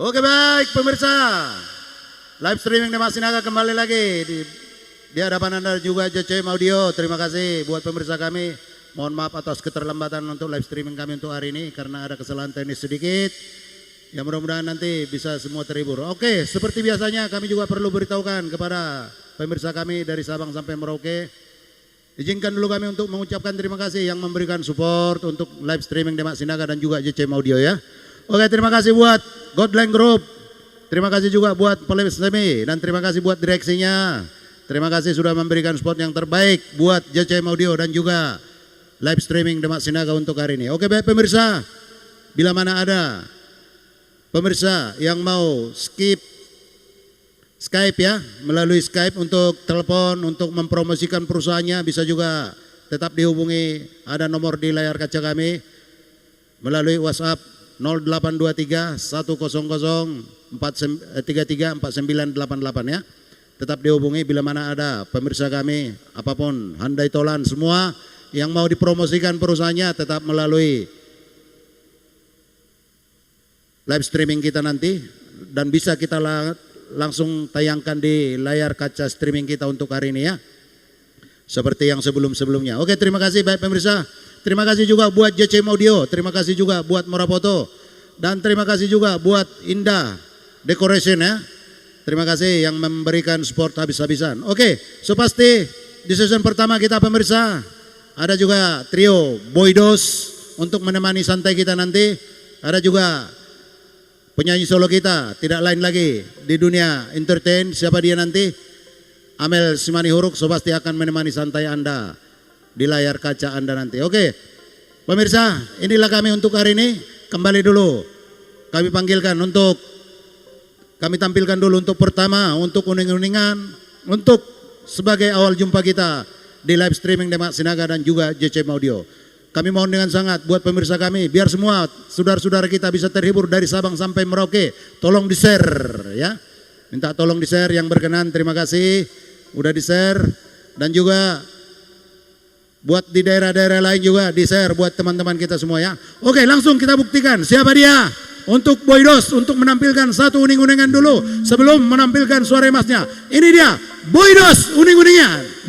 Oke baik pemirsa, live streaming Demak Sinaga kembali lagi di hadapan Anda juga JCM Audio. Terima kasih buat pemirsa kami. Mohon maaf atas keterlambatan untuk live streaming kami untuk hari ini karena ada kesalahan teknis sedikit. Ya mudah-mudahan nanti bisa semua terhibur. Oke, seperti biasanya kami juga perlu beritahukan kepada pemirsa kami dari Sabang sampai Merauke. Izinkan dulu kami untuk mengucapkan terima kasih yang memberikan support untuk live streaming Demak Sinaga dan juga JCM Audio ya. Oke, terima kasih buat Godland Group. Terima kasih juga buat Polis Semi dan terima kasih buat direksinya. Terima kasih sudah memberikan support yang terbaik buat JCM Audio dan juga live streaming Demak Sinaga untuk hari ini. Oke, baik pemirsa. Bila mana ada pemirsa yang mau Skype ya, melalui Skype untuk telepon untuk mempromosikan perusahaannya bisa juga tetap dihubungi, ada nomor di layar kaca kami melalui WhatsApp 0823 100 33 4988 ya. Tetap dihubungi bila mana ada pemirsa kami apapun handai tolan semua yang mau dipromosikan perusahaannya tetap melalui live streaming kita nanti dan bisa kita langsung tayangkan di layar kaca streaming kita untuk hari ini ya. Seperti yang sebelum-sebelumnya. Oke, terima kasih baik pemirsa. Terima kasih juga buat JCM Audio, terima kasih juga buat Morapoto, dan terima kasih juga buat Indah Decoration ya. Terima kasih yang memberikan support habis-habisan. Oke, so pasti di season pertama kita pemirsa ada juga trio Boydos untuk menemani santai kita nanti. Ada juga penyanyi solo kita, tidak lain lagi di dunia entertain, siapa dia nanti? Amel Simani Huruk, so pasti akan menemani santai Anda di layar kaca Anda nanti. Oke, pemirsa, inilah kami untuk hari ini. Kembali dulu, kami panggilkan untuk, kami tampilkan dulu untuk pertama, untuk uning-uningan, untuk sebagai awal jumpa kita di live streaming Demak Sinaga dan juga JCM Audio. Kami mohon dengan sangat buat pemirsa kami, biar semua saudara-saudara kita bisa terhibur dari Sabang sampai Merauke. Tolong di-share ya, minta tolong di-share yang berkenan, terima kasih, udah di-share. Dan juga buat di daerah-daerah lain juga di-share buat teman-teman kita semua ya. Oke, langsung kita buktikan siapa dia. Untuk Boydos untuk menampilkan satu uning-uningan dulu sebelum menampilkan suara emasnya. Ini dia Boydos uning-uningan.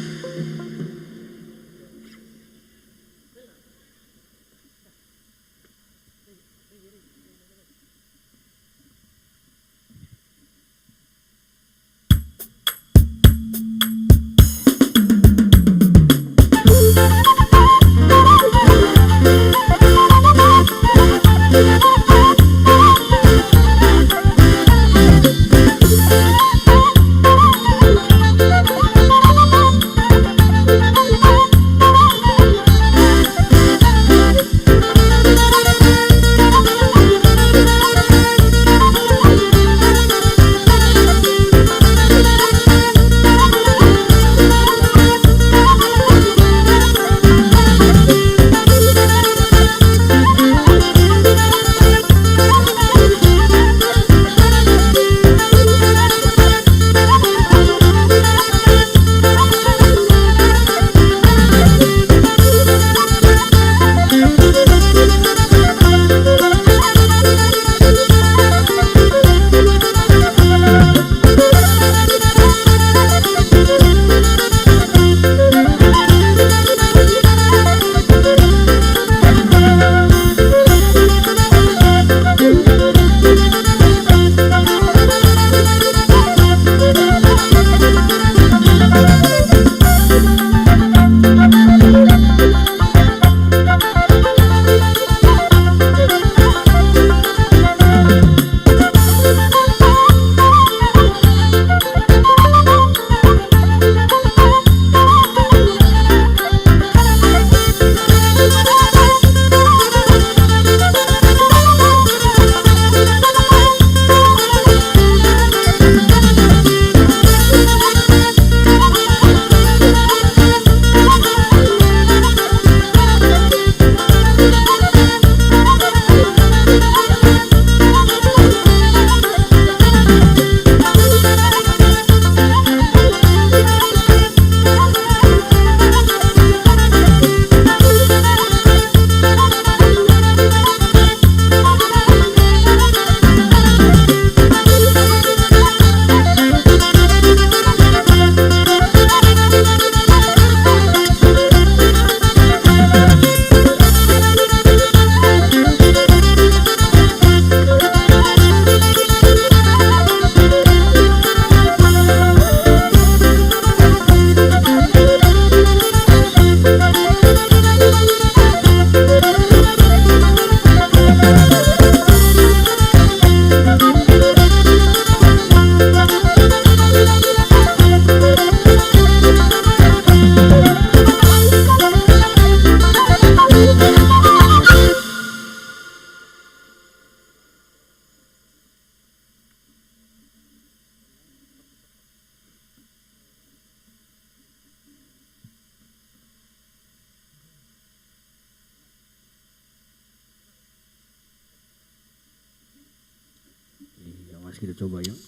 kita coba yuk.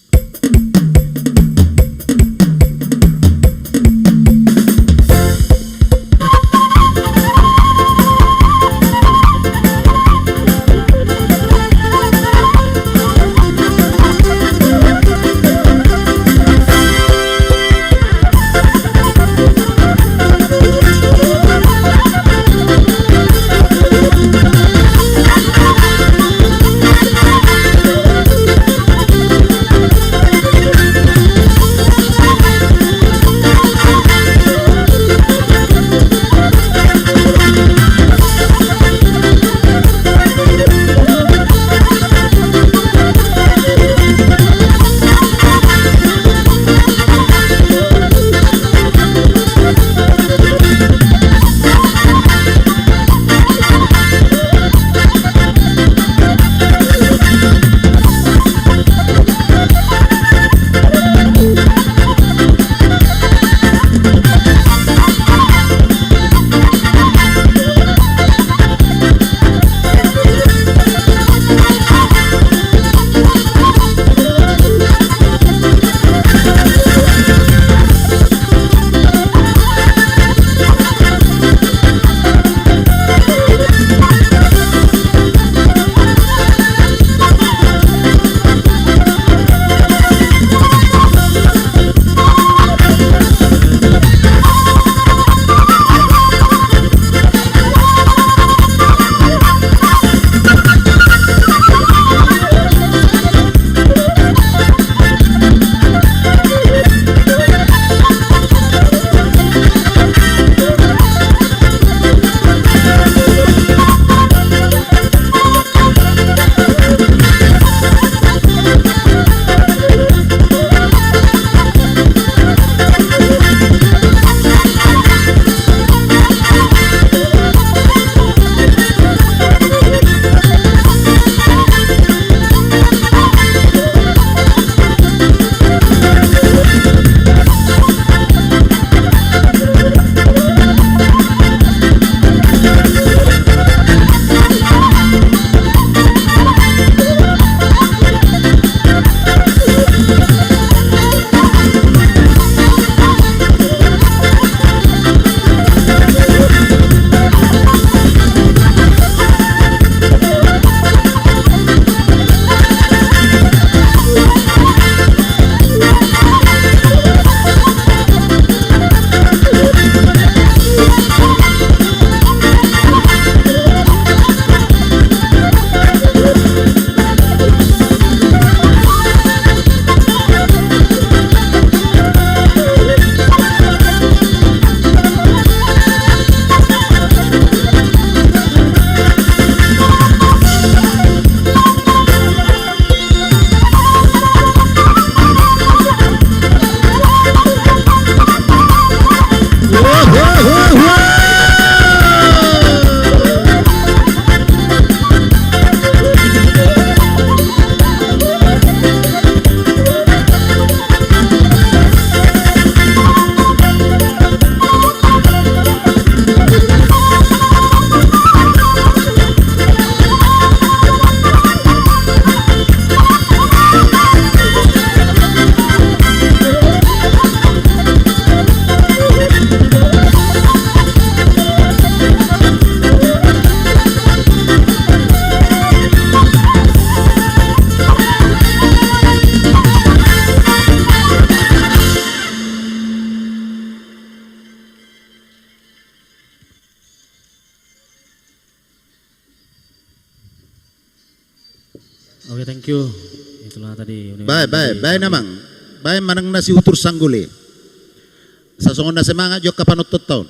Oke, thank you. Itulah tadi. Baik namang. Baik manang nasi utur sangguli. Sasongon na semangat jok kapanutut taon.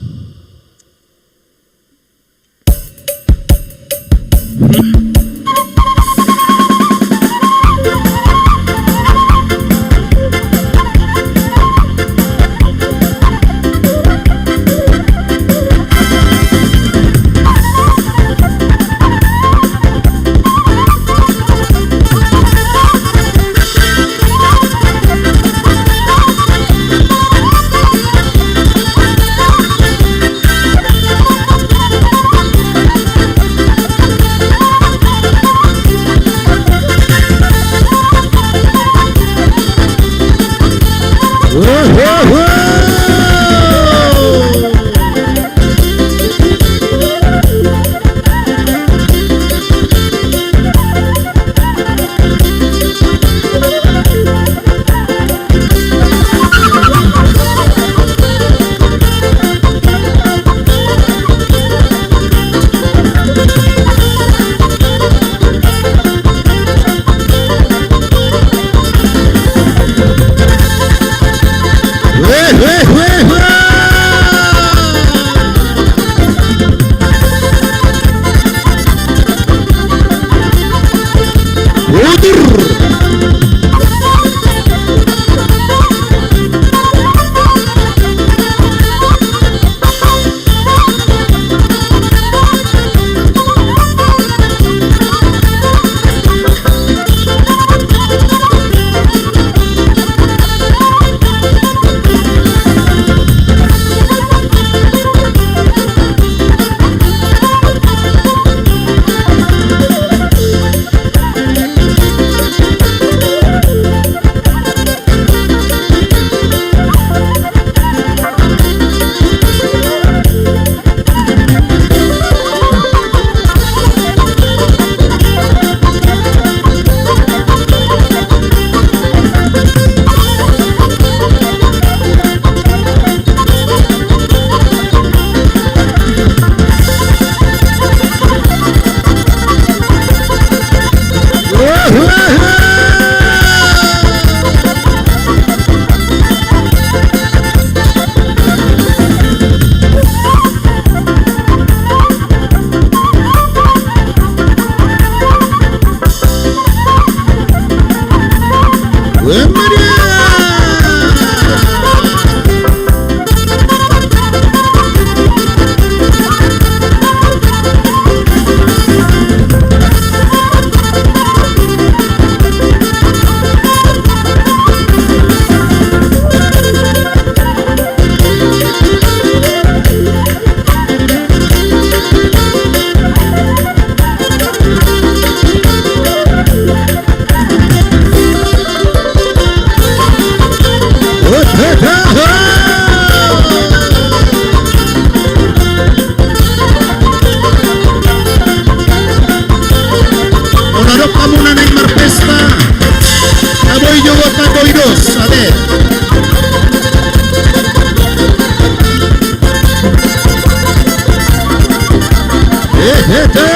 Itu.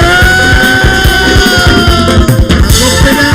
Kopeda.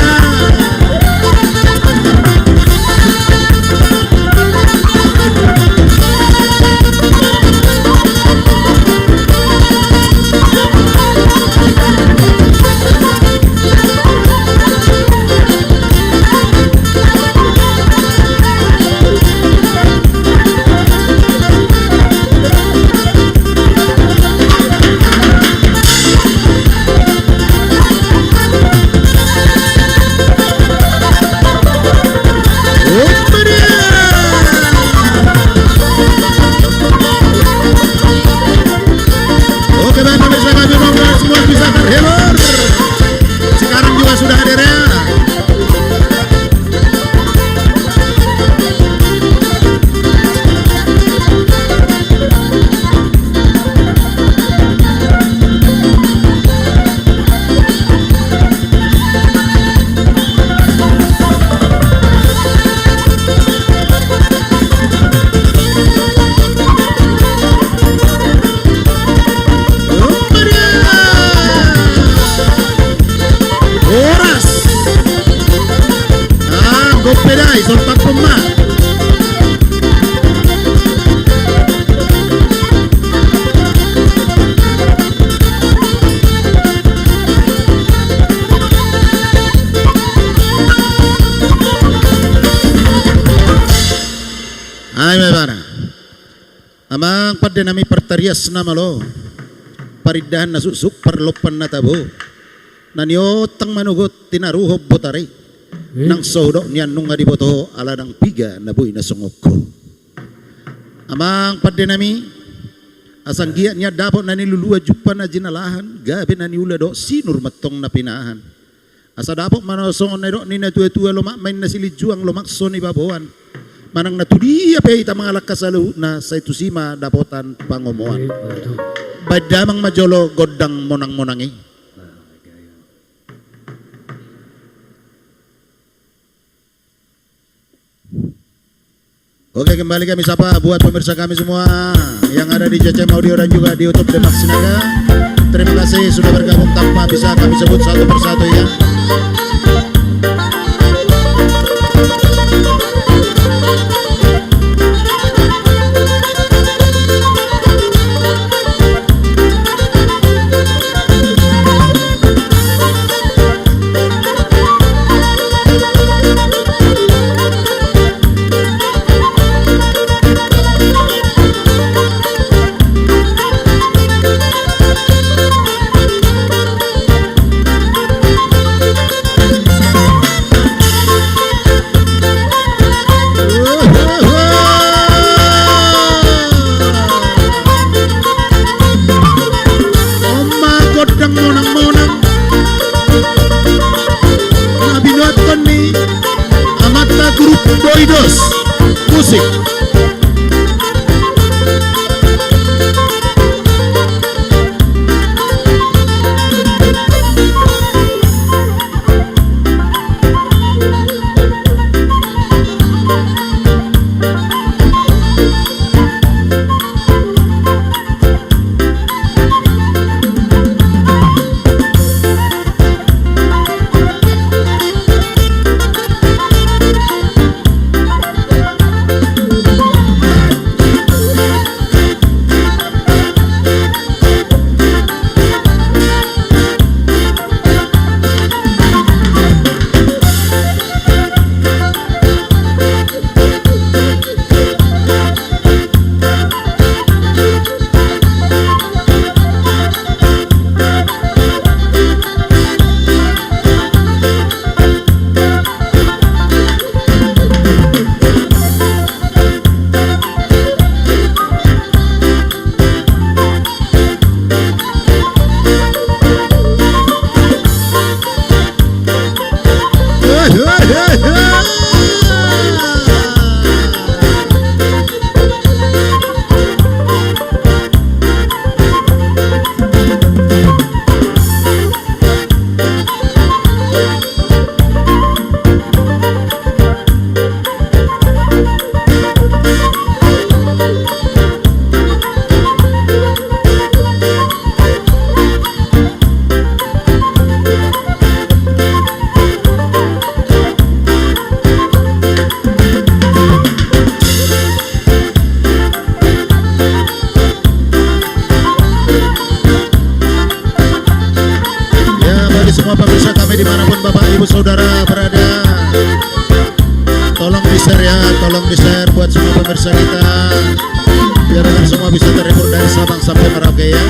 Oke baik pemirsa kami mohon semua bisa terhibur. Sekarang juga sudah hadir ya. Oras. Kopeda sontak pema. Ay mebara. Amang pada nami pertarias nama lo. Paridahan na susuk perlopan na tabo. Naniotang manugot tinaruhob botari. Nang sodo niyan nung adiboto ala ng piga na buhay na sungok ko. Amang pada nami asang giat niya dapat na niluluwa jupan na jinalahan. Gabi na niula do sinur matong na pinahan. Asa dapat manosong na do ni natuwa lumak main na silidjuang lumakso ni babuan. Manang natudiya pa ita mga lakasalu na sa itusima dapotan pangomuan. Badamang majolo godang monang-monangi. Oke, kembali kami sapa buat pemirsa kami semua yang ada di CCM Audio dan juga di YouTube Demak Sinaga. Terima kasih sudah bergabung tanpa bisa kami sebut satu persatu ya. Musik. semua pemirsa kami dimanapun Bapak Ibu Saudara berada, tolong di-share ya, tolong di-share buat semua pemirsa kita, biar semua bisa terhibur dari Sabang sampai Merauke ya.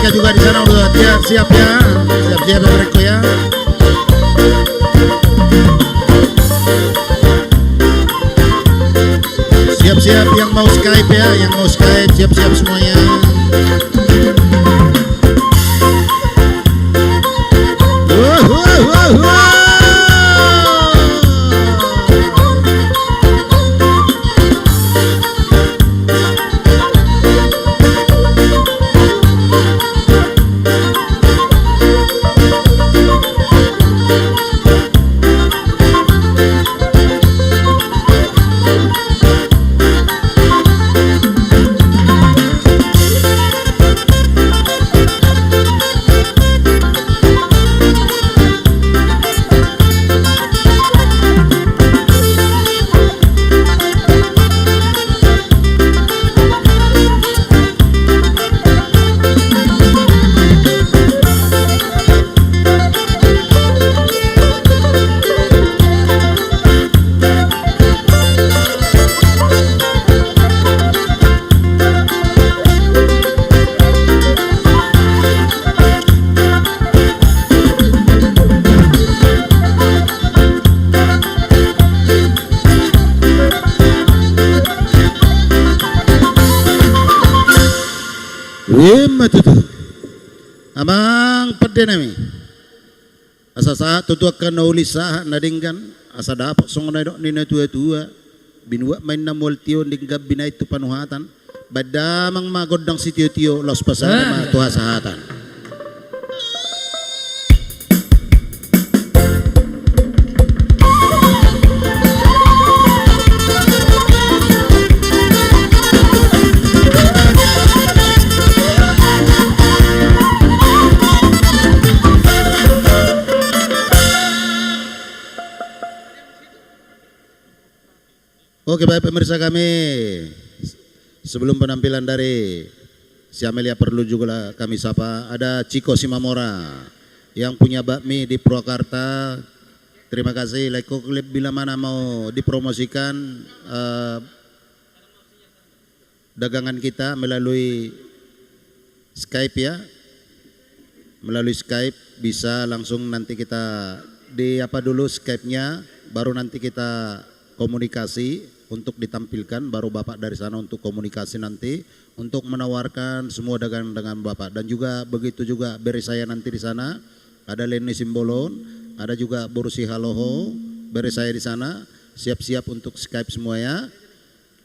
Juga di sana udah siap ya, siap-siap ya mereka ya. Siap-siap yang mau Skype ya, yang mau Skype siap-siap semuanya. Wah, wah, wah, wah. Matutu amang pede nami asa sa tutuak kan ulisa nadinggan asa dapat songonay do ni tua binwa main na multion dinggab binay tu panuhatan badamang magodang si tio los pasana tuha sahatan. Oke baik pemirsa kami, sebelum penampilan dari si Amelia perlu juga kami sapa, ada Ciko Simamora yang punya bakmi di Purwakarta. Terima kasih. Leko Klip bila mana mau dipromosikan dagangan kita melalui Skype ya, melalui Skype bisa langsung nanti kita di apa dulu Skype-nya, baru nanti kita komunikasi untuk ditampilkan, baru Bapak dari sana untuk komunikasi nanti untuk menawarkan semua dagangan dengan Bapak. Dan juga begitu juga beri saya nanti di sana ada Leni Simbolon, ada juga Bursi Haloho, beri saya di sana siap-siap untuk Skype semua ya.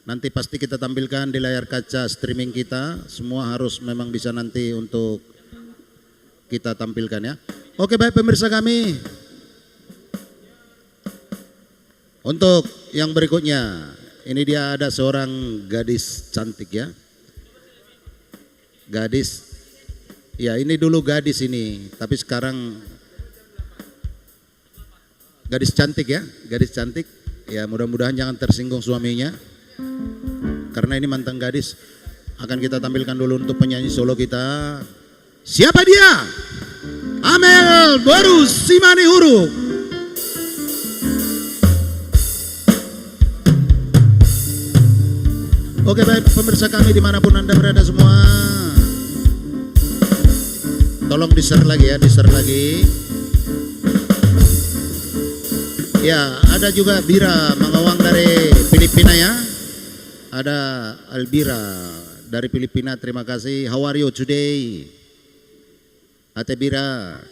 Nanti pasti kita tampilkan di layar kaca streaming kita, semua harus memang bisa nanti untuk kita tampilkan ya. Oke baik pemirsa kami, untuk yang berikutnya, ini dia ada seorang gadis cantik ya. Gadis, ya ini dulu gadis ini, tapi sekarang gadis cantik ya, gadis cantik. Ya mudah-mudahan jangan tersinggung suaminya, karena ini mantan gadis. Akan kita tampilkan dulu untuk penyanyi solo kita. Siapa dia? Amel Boru Simani Huruk. Oke baik pemirsa kami dimanapun Anda berada semua, tolong di-share lagi ya, di-share lagi Ya, ada juga Bira Mangawang dari Filipina ya. Ada Albira dari Filipina, terima kasih. How are you today? Ate Bira.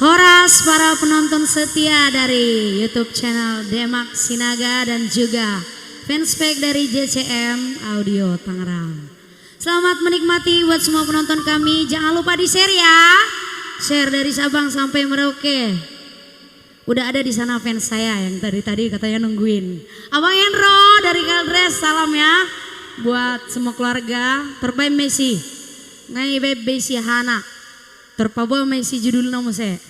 Horas para penonton setia dari YouTube channel Demak Sinaga dan juga fanspage dari JCM Audio Tangerang. Selamat menikmati buat semua penonton kami. Jangan lupa di share ya. Share dari Sabang sampai Merauke. Udah ada di sana fans saya yang tadi katanya nungguin. Abang Hendro dari Kaldres, salam ya. Buat semua keluarga. Terbaik Messi. Ngai bebe si Hana. Terpabawa Messi judul nama saya.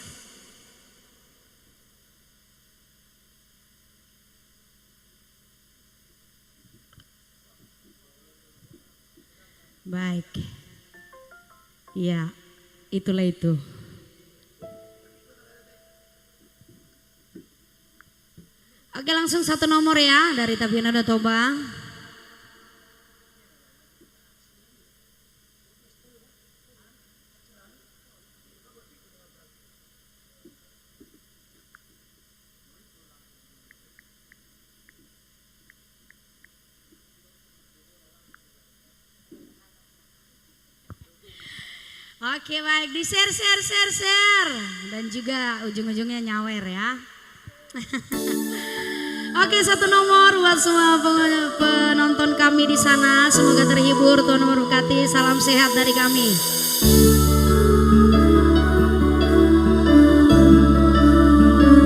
Baik. Ya, itulah itu. Oke, langsung satu nomor ya dari Tapiana Toba. Oke, baik, di share dan juga ujung-ujungnya nyawer ya. Oke, satu nomor buat semua penonton kami di sana, semoga terhibur, Tuhan memberkati, salam sehat dari kami.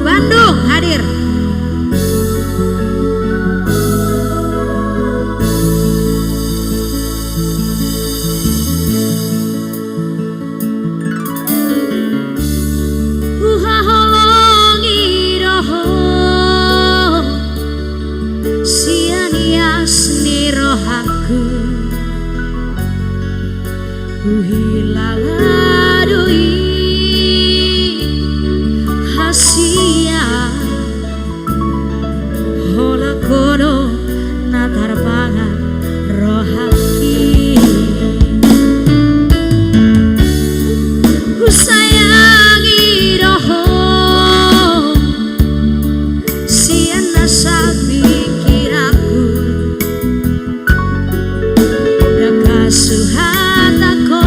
Bandung hadir. Suhat aku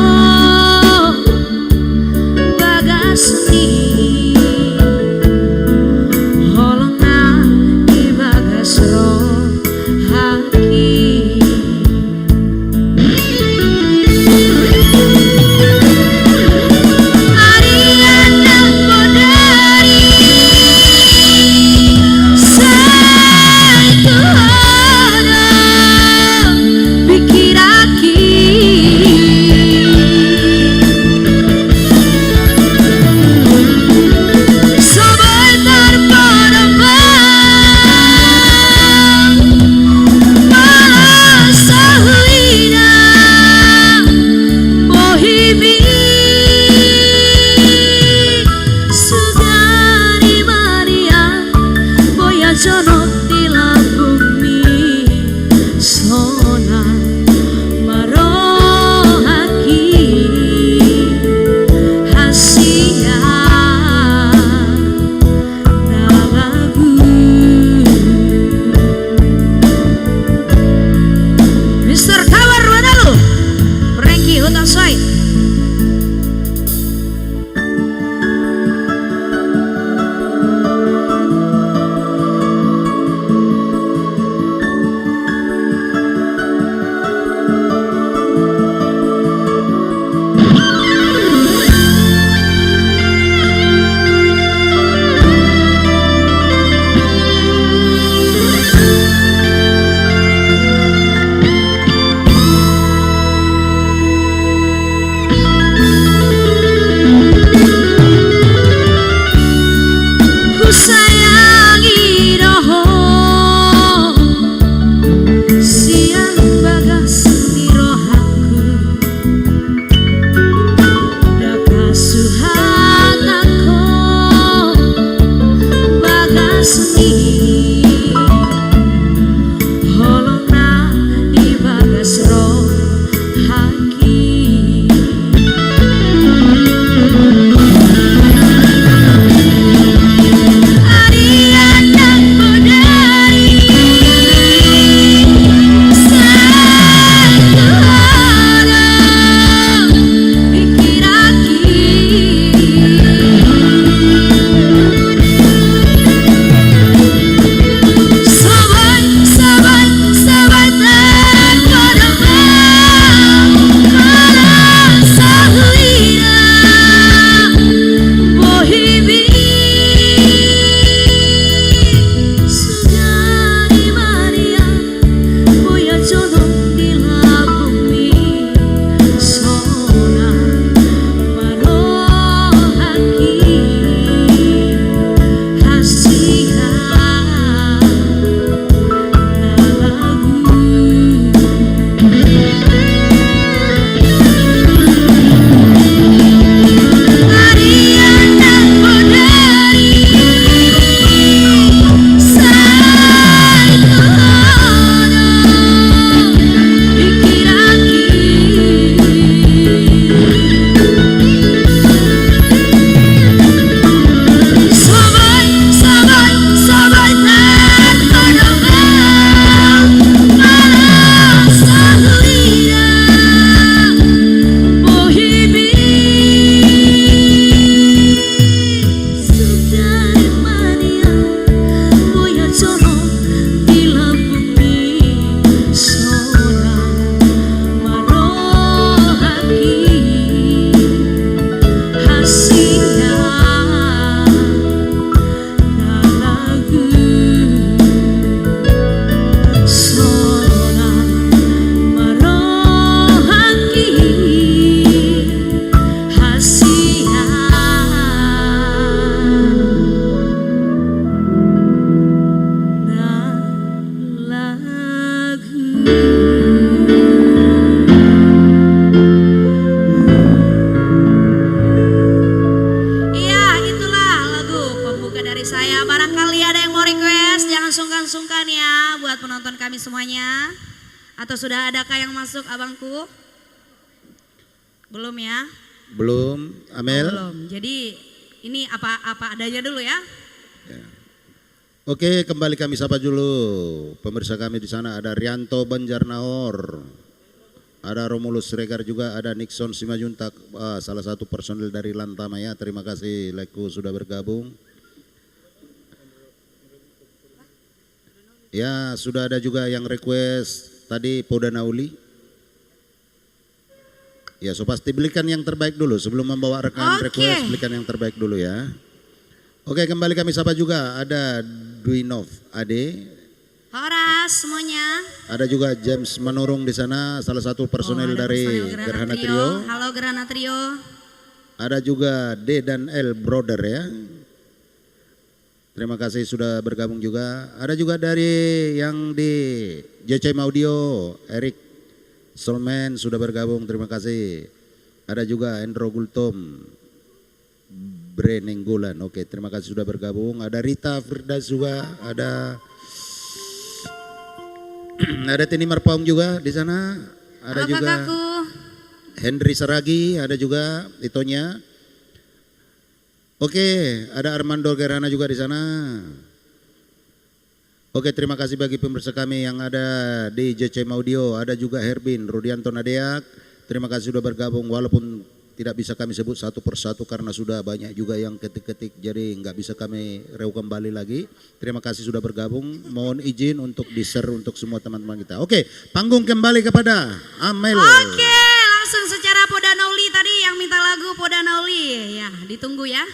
langsungkan ya buat penonton kami semuanya. Atau sudah adakah yang masuk abangku? Belum ya? Belum, Amel. Belum. Jadi ini apa adanya dulu ya. Oke, kembali kami sapa dulu pemirsa kami di sana. Ada Rianto Banjarnahor, ada Romulus Regar juga, ada Nixon Simajuntak, salah satu personil dari Lantamaya. Terima kasih Leku sudah bergabung. Ya, sudah ada juga yang request tadi Podanauli. Ya, so pasti belikan yang terbaik dulu sebelum membawa rekan request, belikan yang terbaik dulu ya. Oke, kembali kami sapa juga ada Duinov Ade. Horas semuanya. Ada juga James Manurung di sana, salah satu personil dari Gerhana Trio. Halo Gerhana Trio. Ada juga D dan L Brother ya. Terima kasih sudah bergabung juga. Ada juga dari yang di JCM Audio, Erik Solman sudah bergabung, terima kasih. Ada juga Endro Gultom, Brenenggolan, oke terima kasih sudah bergabung. Ada Rita Firdaus juga, ada ada Tini Marpaung juga di sana. Ada halo juga kakakku. Henry Saragi, ada juga Itonya. Oke, ada Armando Gerhana juga di sana. Oke, terima kasih bagi pemirsa kami yang ada di JCM Audio. Ada juga Herbin, Rudianto Nadeak. Terima kasih sudah bergabung walaupun tidak bisa kami sebut satu persatu karena sudah banyak juga yang ketik-ketik. Jadi nggak bisa kami reu kembali lagi. Terima kasih sudah bergabung. Mohon izin untuk di-share untuk semua teman-teman kita. Oke, panggung kembali kepada Amel. Oke, langsung secara Podanauli tadi yang minta lagu Podanauli. Ya, ditunggu ya.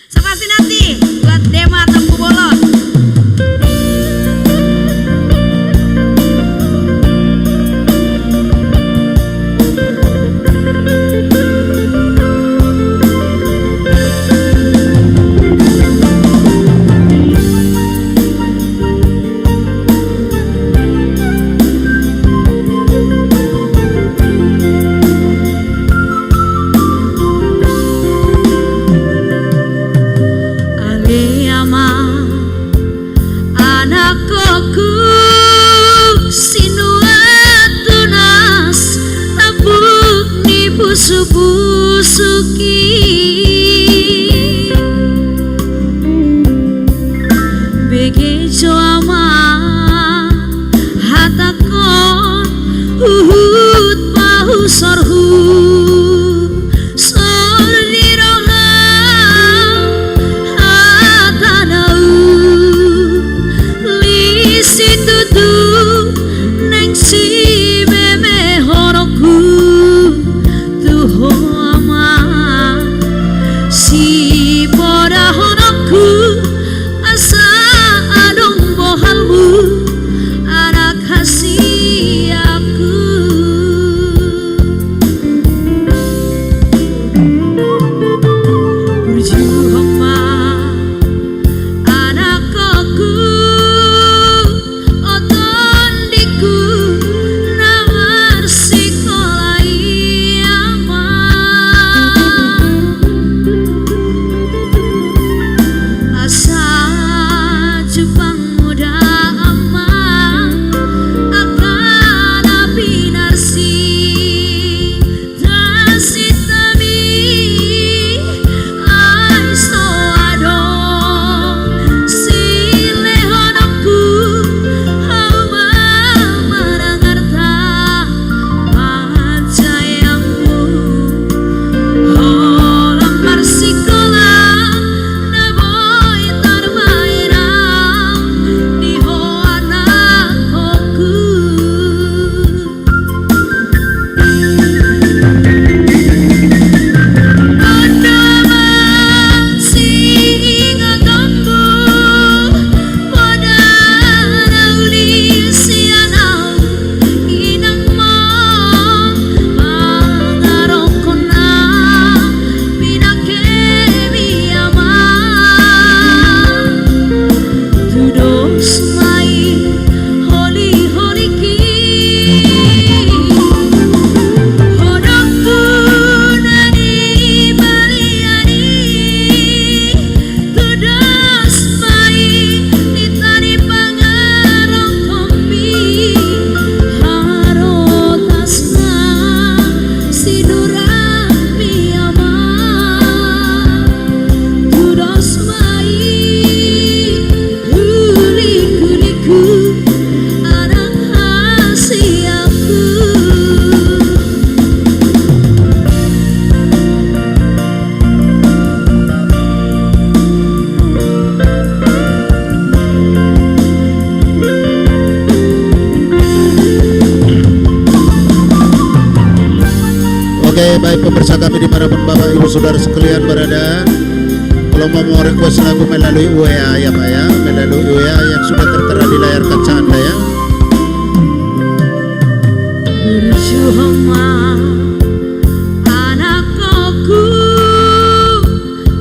Sama nanti buat Dema Tengku Bolon. Busuki begitu aman hatakon uhud bahu sorhu sordiroha hatanau lisi tutu neng si bebe horoku tuho si poda honokku asa adong bohal Oke, baik pemirsa kami dimanapun Bapak Ibu Saudara sekalian berada, kalau mau request lagu melalui WA ya Pak ya, melalui WA yang sudah tertera di layar kaca Anda ya. Berjuang anakku,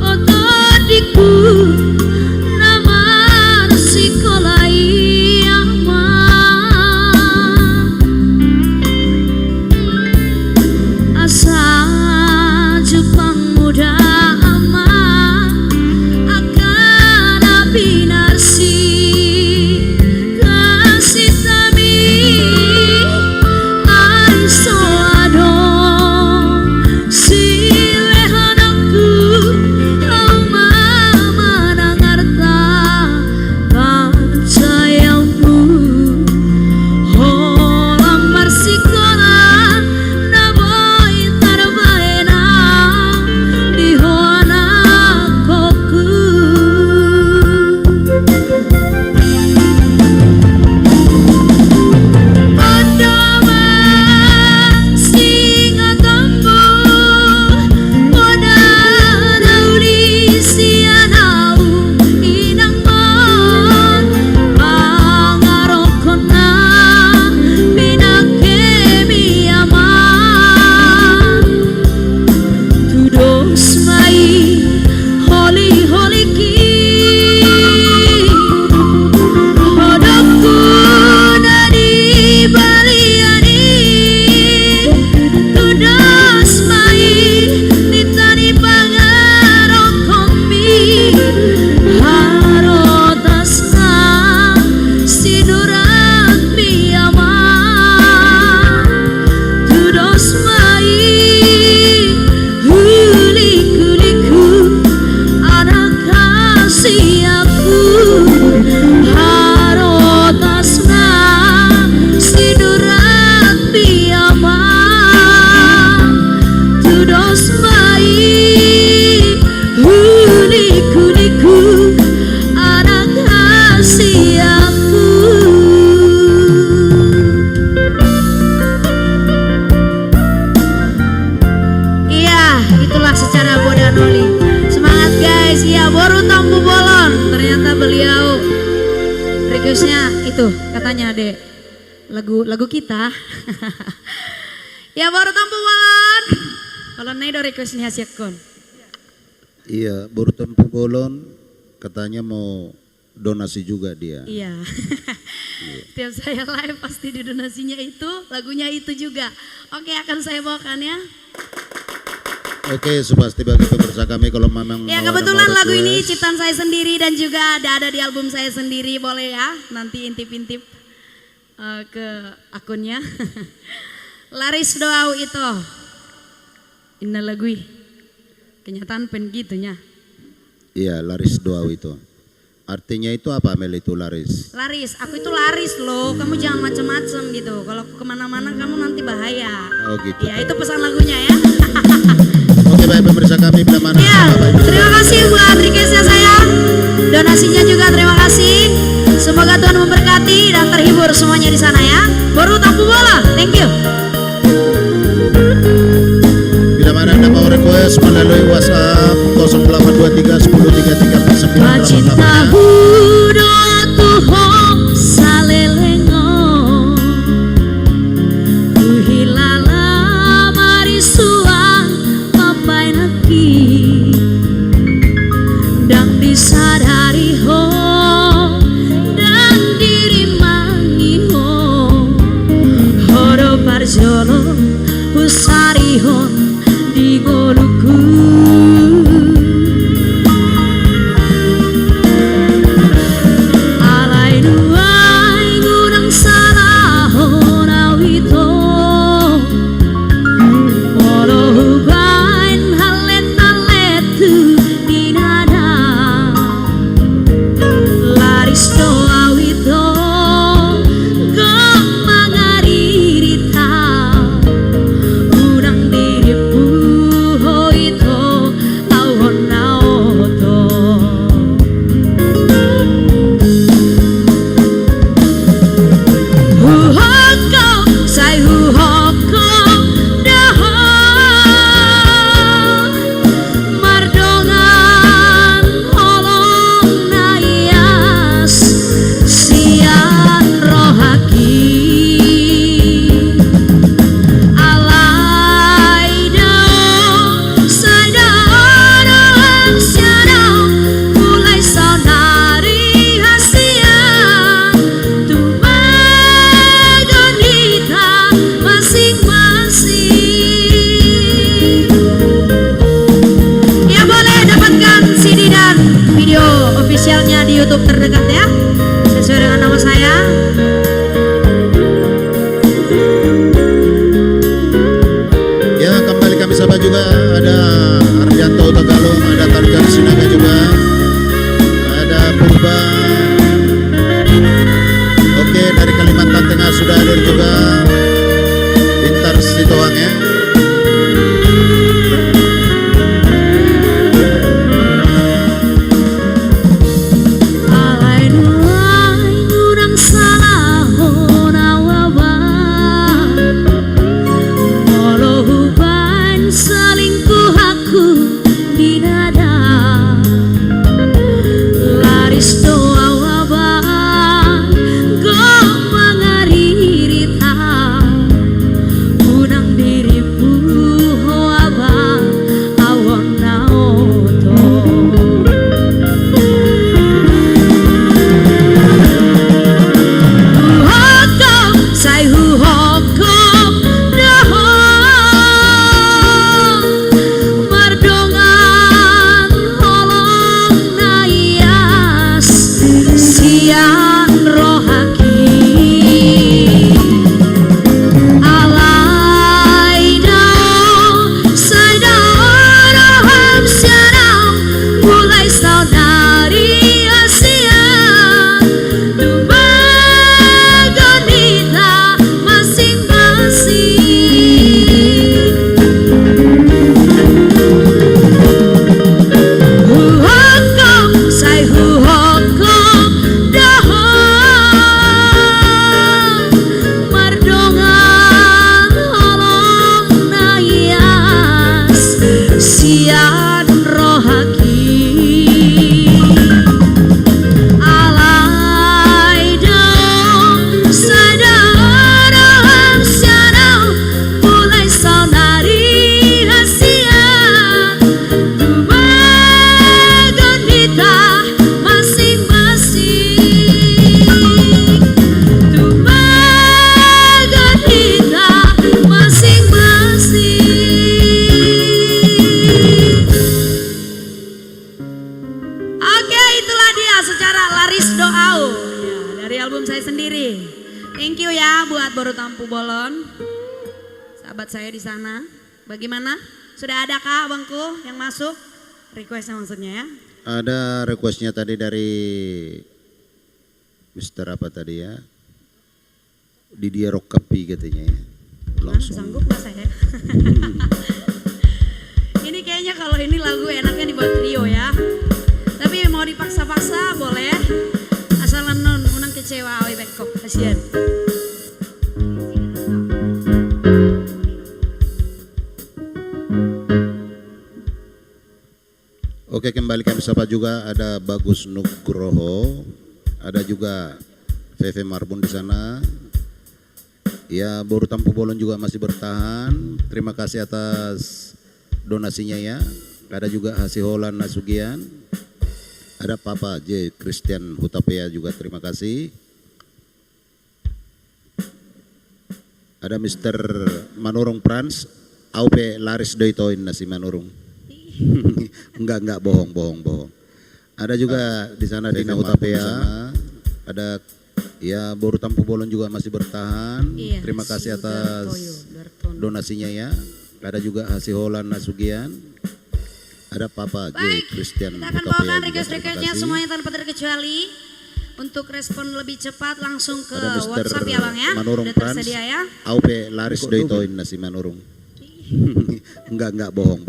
otodiku, nama sekolah ama, asa Jepang muda ama, akan abinarsi kasih tami. Requestnya itu katanya Dek, lagu kita. Ya baru tampu balon. Kalau naido requestnya siapkan. Iya, baru tempuh bolon katanya mau donasi juga dia. Iya. Tiap saya live pasti di donasinya itu, lagunya itu juga. Oke, akan saya bawakan ya. Oke, pasti bagi pemirsa kami kalau memang ya kebetulan lagu ini ciptaan saya sendiri dan juga ada di album saya sendiri, boleh ya nanti intip-intip ke akunnya. Laris doau itu inna lagui kenyataan pen gitunya. Iya, laris doau itu artinya itu apa Mel itu laris? Laris, aku itu laris loh, kamu jangan macam-macam gitu, kalau kemana-mana kamu nanti bahaya. Oh gitu. Ya itu pesan lagunya ya. Oke, baik pemirsa kami bila mana. Ya, terima kasih buat requestnya saya. Donasinya juga terima kasih. Semoga Tuhan memberkati dan terhibur semuanya di sana ya. Baru tampu bola, thank you. Bila mana Anda mau request melalui WhatsApp 0823 10 33 49 Cinta hudo tuho salelengo Uhilala marisuan papai naki Dan disadari ho Dan diri mangi ho Horo parjolo usari ho di goluku album saya sendiri. Thank you ya buat Baru Tampu Bolon. Sahabat saya di sana. Bagaimana? Sudah adakah abangku yang masuk? Requestnya maksudnya ya. Ada requestnya tadi dari Mister apa tadi ya? Didier Rokapi katanya ya. Langsung. Sanggup gak saya? Ini kayaknya kalau ini lagu enaknya dibuat trio ya. Tapi mau dipaksa-paksa boleh. Asal non unang kecewa awi bekok. Kasihan. Oke, kembali kami sapa juga ada Bagus Nugroho, ada juga VV Marbun di sana. Ya, Baru Tampu Bolon juga masih bertahan. Terima kasih atas donasinya ya. Ada juga Hasiholan Nasugian. Ada Papa J Christian Hutapea juga terima kasih. Ada Mr. Manurung Prans, Aupe Laris Doitoin nasi Manurung. enggak bohong. Ada juga di sana Dina Hutapea. Ada ya Baru Tampu Bolon juga masih bertahan. Iya, Terima kasih atas donasinya ya. Ada juga Hasiholan Nasugian. Ada Papa J Baik, Christian kita akan Hutapea bawakan juga, request-requestnya terima kasih. semuanya tanpa terkecuali. Untuk respon lebih cepat langsung ke Ada Mr. WhatsApp ya Bang ya. Manurung Udah Prans, tersedia ya. Aupe Laris Doitoin nasi Manurung. enggak bohong.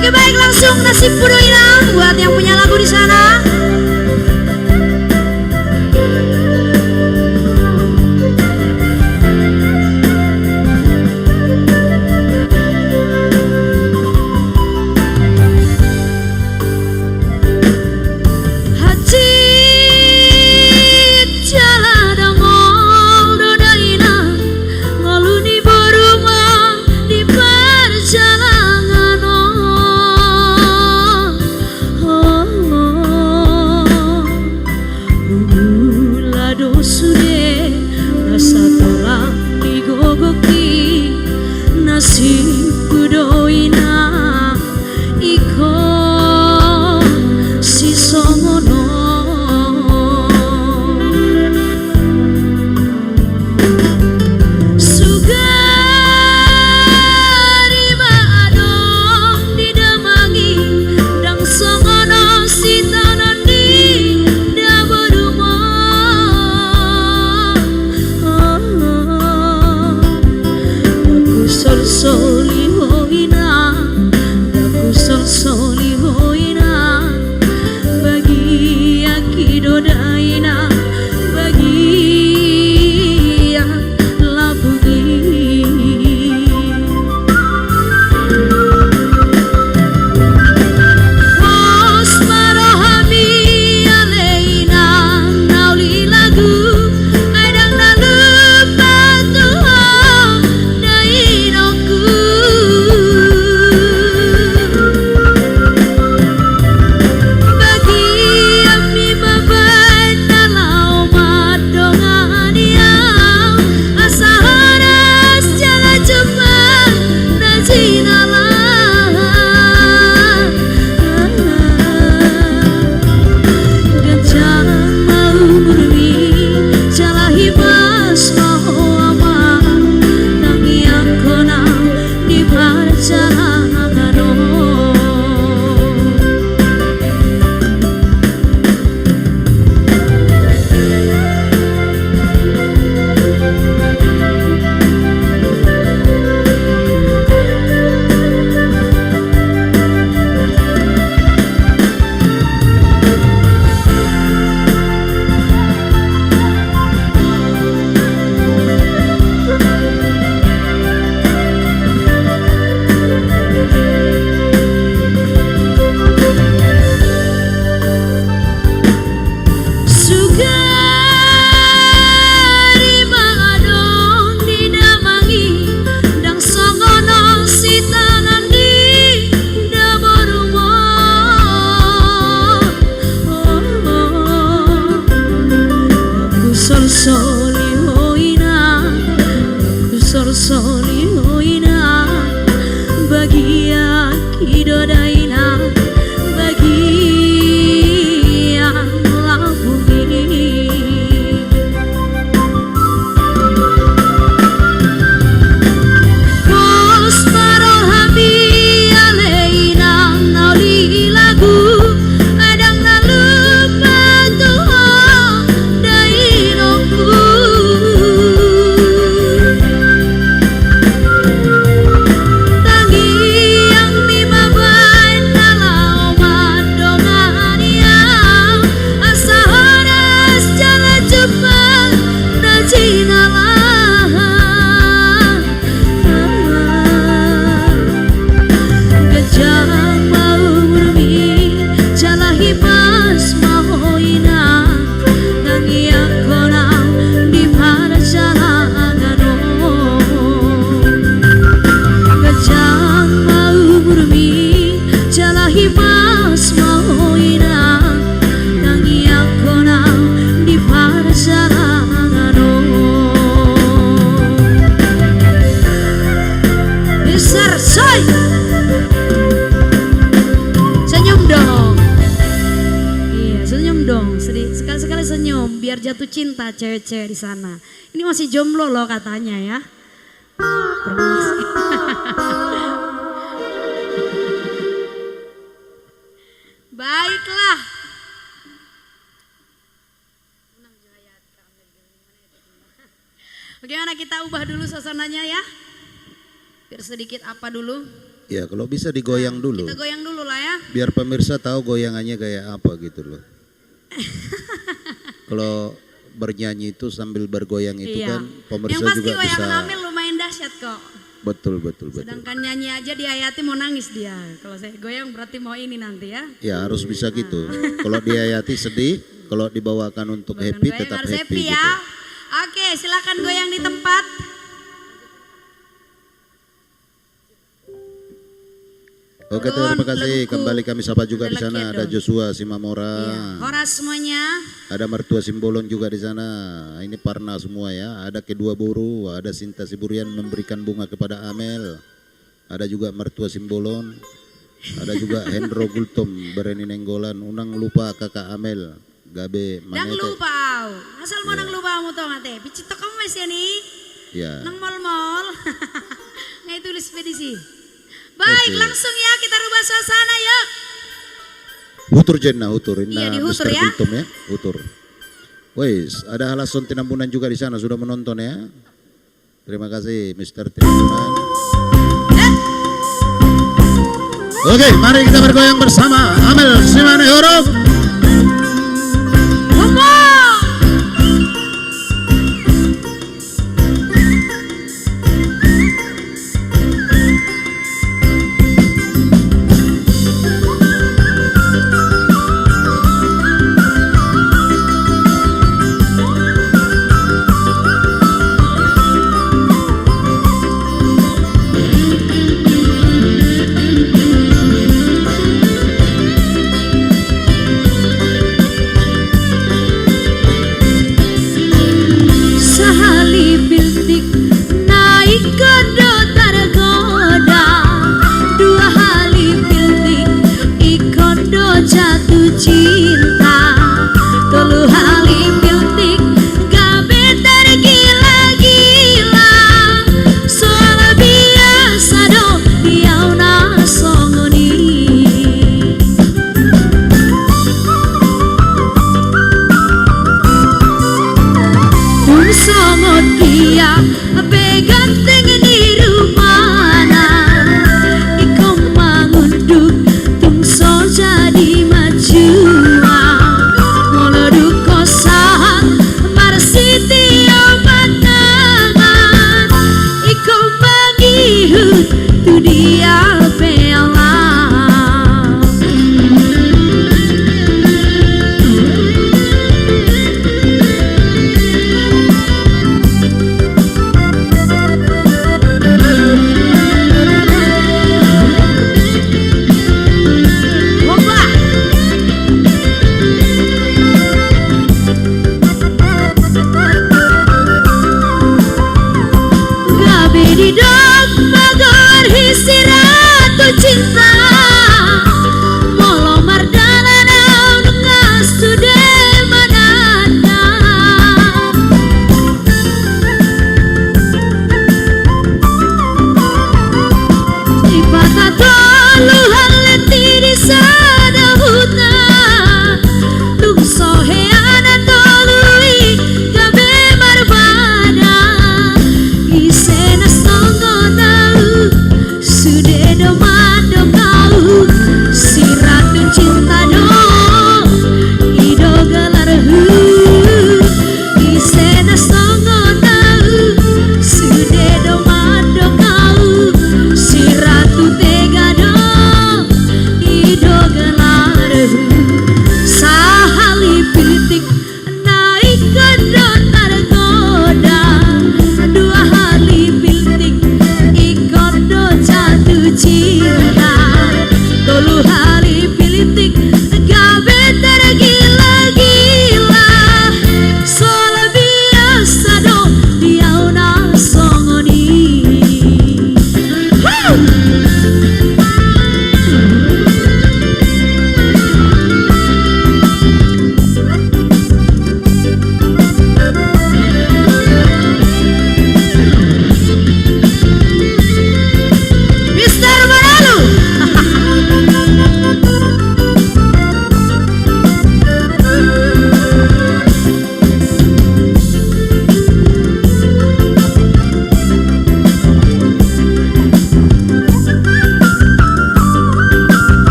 Oke baik, langsung nasib Pudoinang buat yang punya lagu di sana. sekali senyum biar jatuh cinta cewek-cewek di sana. Ini masih jomblo loh katanya ya. Promosi. Baiklah. Bagaimana kita ubah dulu suasananya ya? Biar sedikit apa dulu? Ya kalau bisa digoyang dulu. Kita goyang dulu lah ya. Biar pemirsa tahu goyangannya kayak apa gitu loh. Kalau bernyanyi itu sambil bergoyang itu Iya. kan pemirsa Yang pasti juga bisa. goyangan Amel lumayan dahsyat kok. Betul. Sedangkan nyanyi aja di Hayati mau nangis dia. Kalau saya goyang berarti mau ini nanti ya. Ya harus bisa gitu. Kalau di Hayati sedih, kalau dibawakan untuk Bukan happy goyang, tetap harus happy gitu. ya. Oke, silakan goyang di tempat. Oke, terima kasih. Lengku. Kembali kami sapa juga di Ada sana. Lekedo. Ada Joshua Simamora. Iya. Horas semuanya. Ada mertua Simbolon juga di sana. Ini Parna semua ya. Ada kedua buru, ada Sinta Siburian memberikan bunga kepada Amel. Ada juga mertua Simbolon. Ada juga Hendro Gultom Bereni Nenggolan. Unang lupa kakak Amel. Gabe Nang Manete. lupa au. Asal mau nang lupa kamu tau ngate. Picito kamu masih nih. Ya. Nang mall-mall. Nggak tulis ekspedisi. Baik, Oke. langsung ya kita rubah suasana yuk. Hutur Jenna, hutur. Ini Iya, dihutur Mr. ya. Gultom ya. Hutur. Wes, ada Halason Tinambunan juga di sana sudah menonton ya. Terima kasih Mr. Tinambunan. Oke, mari kita bergoyang bersama Amel Simane Huruf. Ngomong.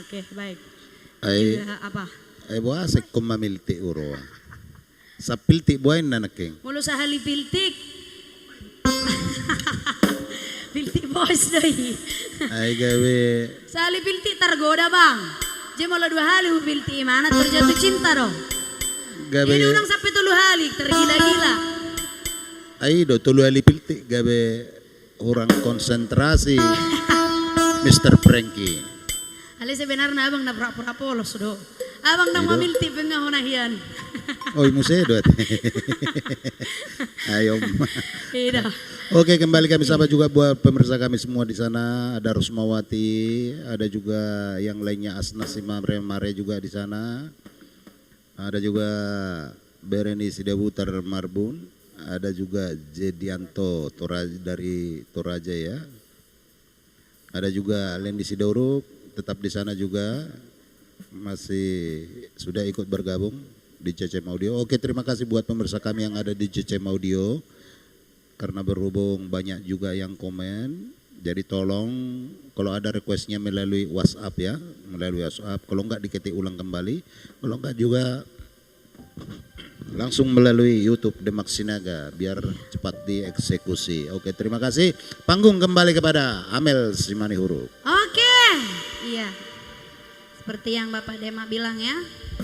Oke, baik. Ay Ya, apa? ay buah asik kumamilti uro. Sa pilti buhayin na naking. Mulu sa halipiltik. Piltik boys doi. Ay gawe Sa halipiltik tergoda bang. Jadi malah 2 hari piltik mana terjatuh cinta dong. gawe Ini ulang sampai 3 hari tergila-gila. ay do tulu ali pilti gawe orang konsentrasi Mr. Frankie. Ali sebenarnya abang na pura-pura polos do. Abang na mamilti pengahunahian. Oy museo do. Ayo. Iya. Oke, kembali kami sapa juga buat pemirsa kami semua di sana. Ada Rusmawati, ada juga yang lainnya Asnas Mare juga di sana. Ada juga Bereni Sidabutar Marbun, ada juga Jedianto dari Toraja ya. Ada juga Lendi Sidoruk tetap di sana juga, masih sudah ikut bergabung di CCM Audio. Oke, terima kasih buat pemirsa kami yang ada di CCM Audio. Karena berhubung banyak juga yang komen, jadi tolong kalau ada requestnya melalui WhatsApp ya, melalui WhatsApp. Kalau enggak diketik ulang kembali, kalau enggak juga langsung melalui YouTube Demak Sinaga biar cepat dieksekusi. Oke, terima kasih. Panggung kembali kepada Amel Simanihuru. Oke. Iya. Seperti yang Bapak Dema bilang ya,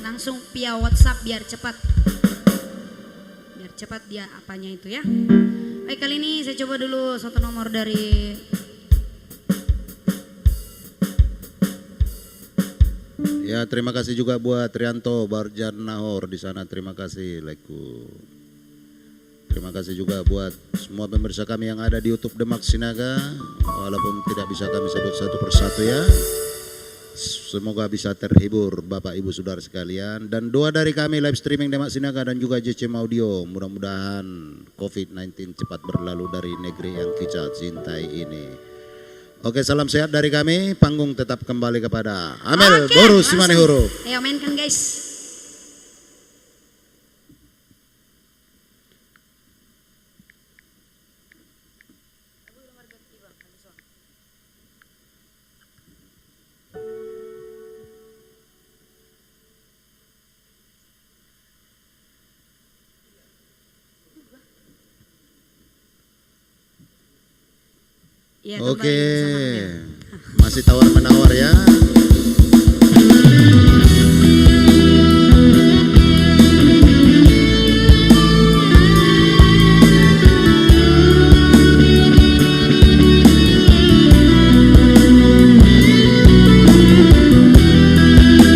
langsung via WhatsApp biar cepat. Biar cepat dia apanya itu ya. Baik, kali ini saya coba dulu satu nomor dari Ya, terima kasih juga buat Trianto Barjan Nahor di sana. Terima kasih, Leku. Terima kasih juga buat semua pemirsa kami yang ada di YouTube Demak Sinaga. Walaupun tidak bisa kami sebut satu persatu ya. Semoga bisa terhibur Bapak Ibu Saudara sekalian. Dan doa dari kami live streaming Demak Sinaga dan juga JCM Audio. Mudah-mudahan COVID-19 cepat berlalu dari negeri yang kita cintai ini. Oke, salam sehat dari kami. Panggung tetap kembali kepada Amel Boru Simanihuru. Ayo mainkan guys. Ya, kembali Oke, bersama Amel. masih tawar-menawar ya.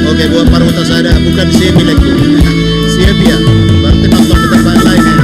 Oke, buat Parwata Sada, bukan siap milikku. Siap ya, berarti nonton di tempat lain ya.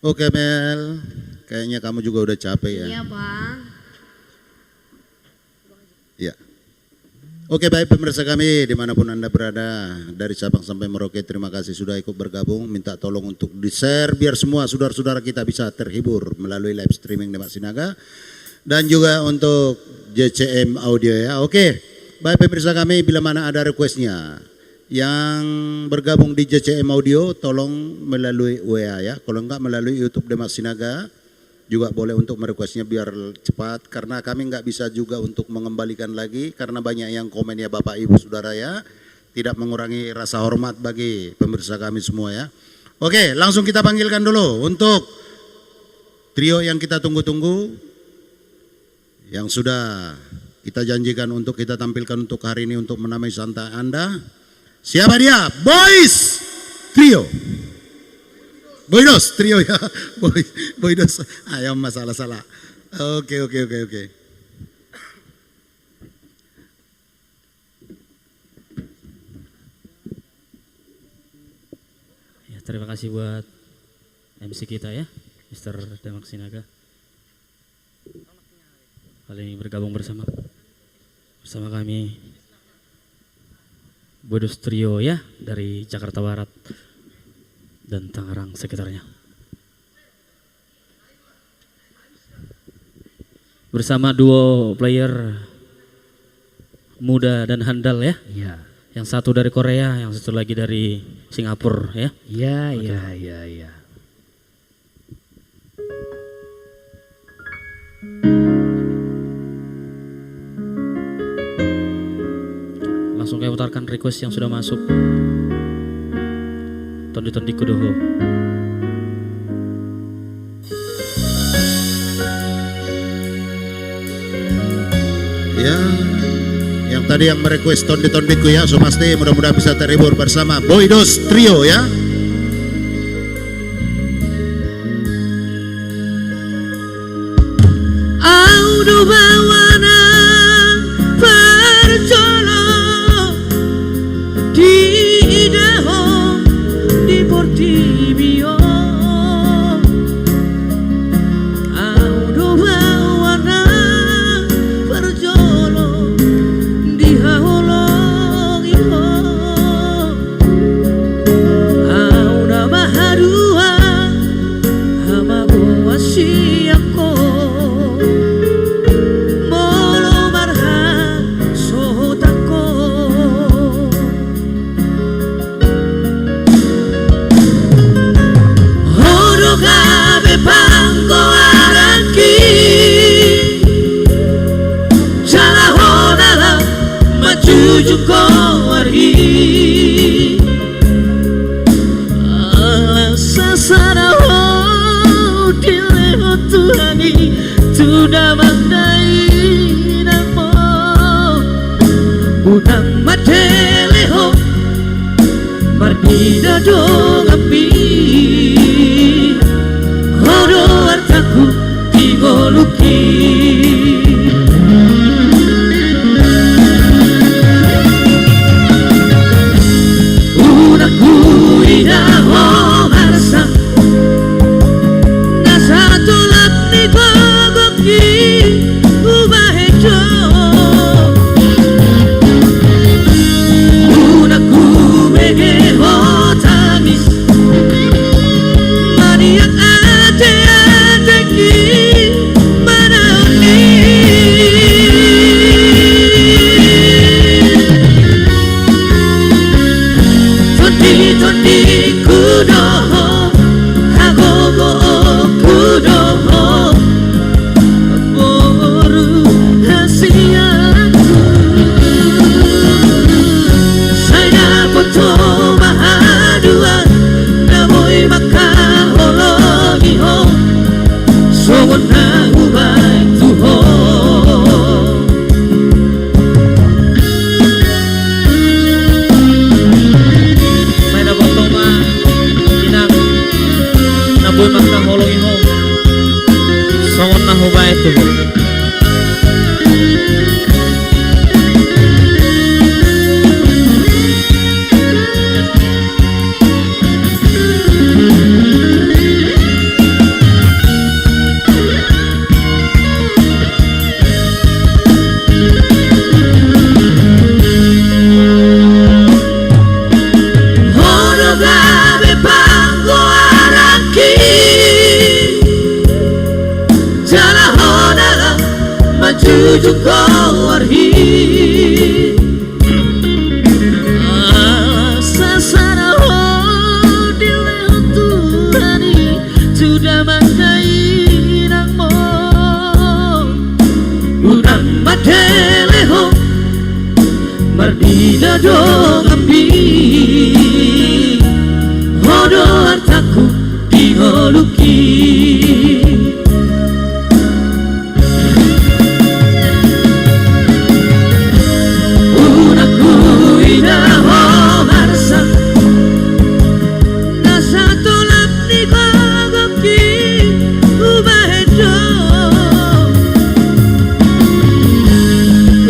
Oke Mel, kayaknya kamu juga udah capek ya. Iya bang. Ya. Oke baik pemirsa kami dimanapun Anda berada dari Sabang sampai Merauke, terima kasih sudah ikut bergabung. Minta tolong untuk di-share biar semua saudara-saudara kita bisa terhibur melalui live streaming Demak Sinaga dan juga untuk JCM Audio ya. Oke baik pemirsa kami, bila mana ada requestnya yang bergabung di JCM Audio tolong melalui WA ya. Kalau enggak melalui YouTube Demak Sinaga juga boleh untuk merequestnya biar cepat, karena kami nggak bisa juga untuk mengembalikan lagi karena banyak yang komen ya Bapak Ibu Saudara ya, tidak mengurangi rasa hormat bagi pemirsa kami semua ya. Oke langsung kita panggilkan dulu untuk trio yang kita tunggu-tunggu, yang sudah kita janjikan untuk kita tampilkan untuk hari ini untuk menamai santai Anda. Siapa dia? Boys Trio. Boydos trio ya, Boydos. Ayam masalah salah. Oke. Ya, terima kasih buat MC kita ya, Mr. Demak Sinaga. Kali ini bergabung bersama kami Boydos Trio ya dari Jakarta Barat dan Tangerang sekitarnya. Bersama duo player muda dan handal ya. Iya. Yang satu dari Korea, yang satu lagi dari Singapura ya. Iya. Langsung kami putarkan request yang sudah masuk. Tondi Kudoho. Ya, yang tadi yang merequest Tondi-tondiku ya, so pasti mudah-mudahan bisa terhibur bersama Boydos Trio ya. Audu bawana perjolo di deho di Portibio. Audu bawana perjolo di Haolong iyo. Auda mahadua hama boasi ako. Panggo araki Jala honala majuju kowari Sasana ho dile ho Tuhani Tuda mandai namo Unang matele ho Mardida dong api Hodo artaku tigoluki Unaku inaho marasa Nasatulak ni kogoki ubahejo Unaku megeho tamis gabe panggo araki Jala hodala majuju kawarhi Sasana hodile Tuhani Sudah mangkai nangmo Udang mateleho Mardida dong ambi Hodo hartaku diholuki Unaku inaho harsa Nasa tulap ni kogoki Ubahedo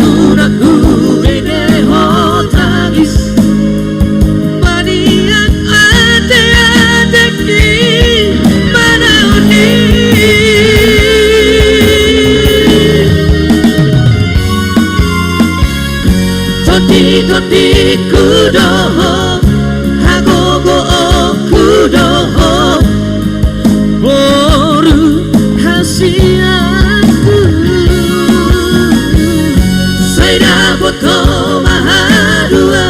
Unaku ineho tangis Maniak ate-ateki Manauni Toti-toti kudoho Hagogo kudoho Boru hasiaku Saida boto mahadua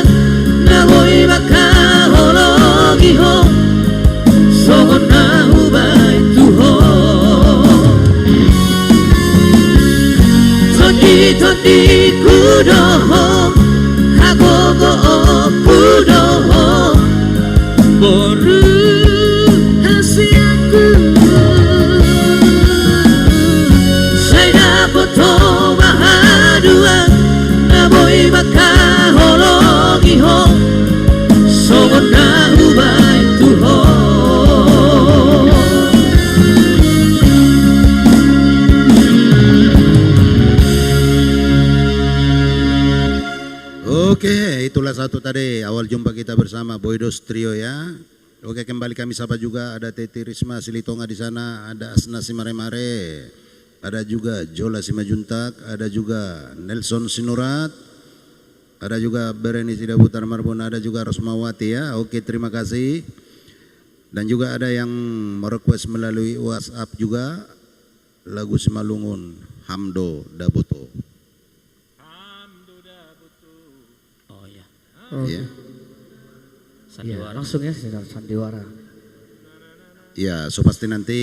Naboi baka hologi ho Sohona hubai tuho Toti-toti kudoho Hagogo kudoho Boru hasiaku Saida boto mahadua Naboi baka hologi ho Sohona hubai tuho Oke, itulah satu tadi awal jumpa kita bersama Boydos Trio ya. Oke, kembali kami sapa juga ada Teti Risma Silitonga di sana, ada Asna Simare-Mare, ada juga Jola Simajuntak, ada juga Nelson Sinurat, ada juga Bereni Sidaputar Marbon, ada juga Rosmawati ya. Oke, terima kasih. Dan juga ada yang merequest melalui WhatsApp juga lagu Simalungun Hamdo Dabuto. Oh iya. Ya. Sandiwara. Langsung ya sandiwara. Ya, so pasti nanti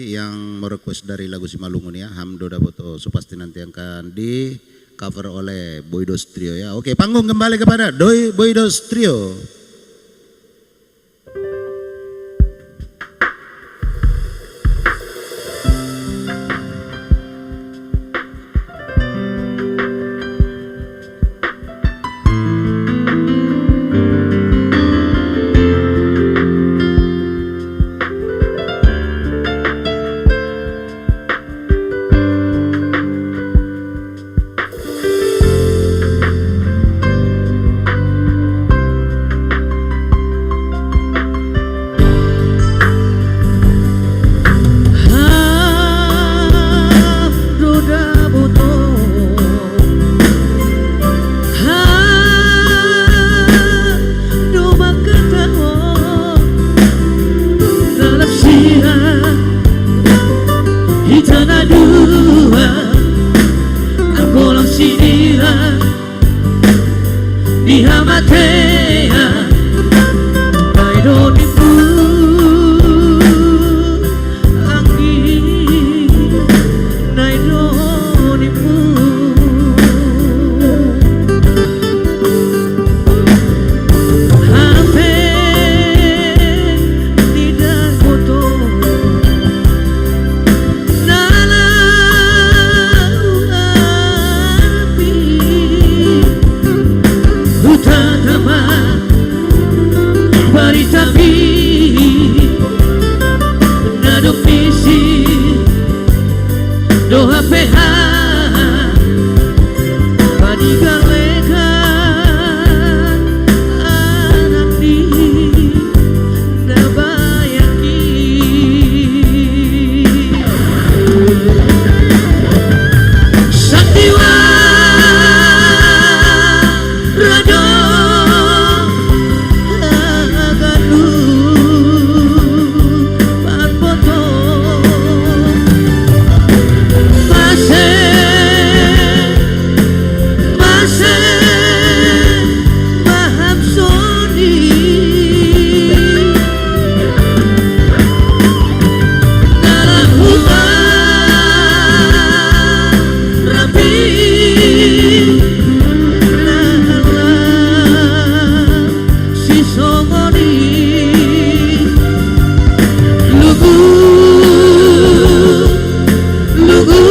yang merequest dari lagu Simalungun ya, Hamdo Daboto, so pasti nanti akan di cover oleh Boydos Trio ya. Oke, panggung kembali kepada Boydos Trio. Rado Sani Lugu Lugu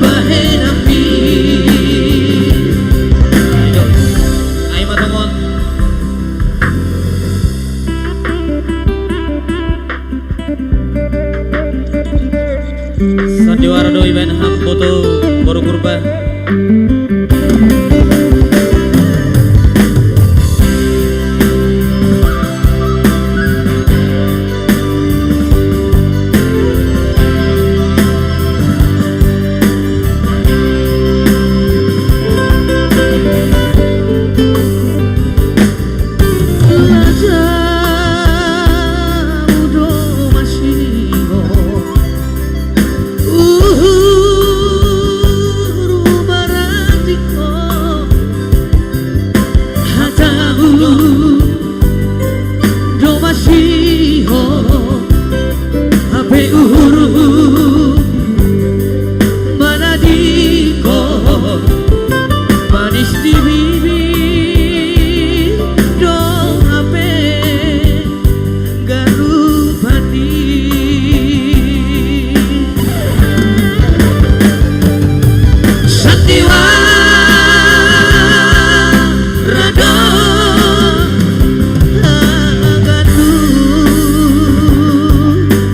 Bahenampi Ayo matongon. Sandiwara doi ben ham foto baru kurba. Raja Udo Masino Baratiko Hatamu Do Masino Ape Uhuru Manadiko Manis di bibir Do ape Garupani Sandiwara do Agatu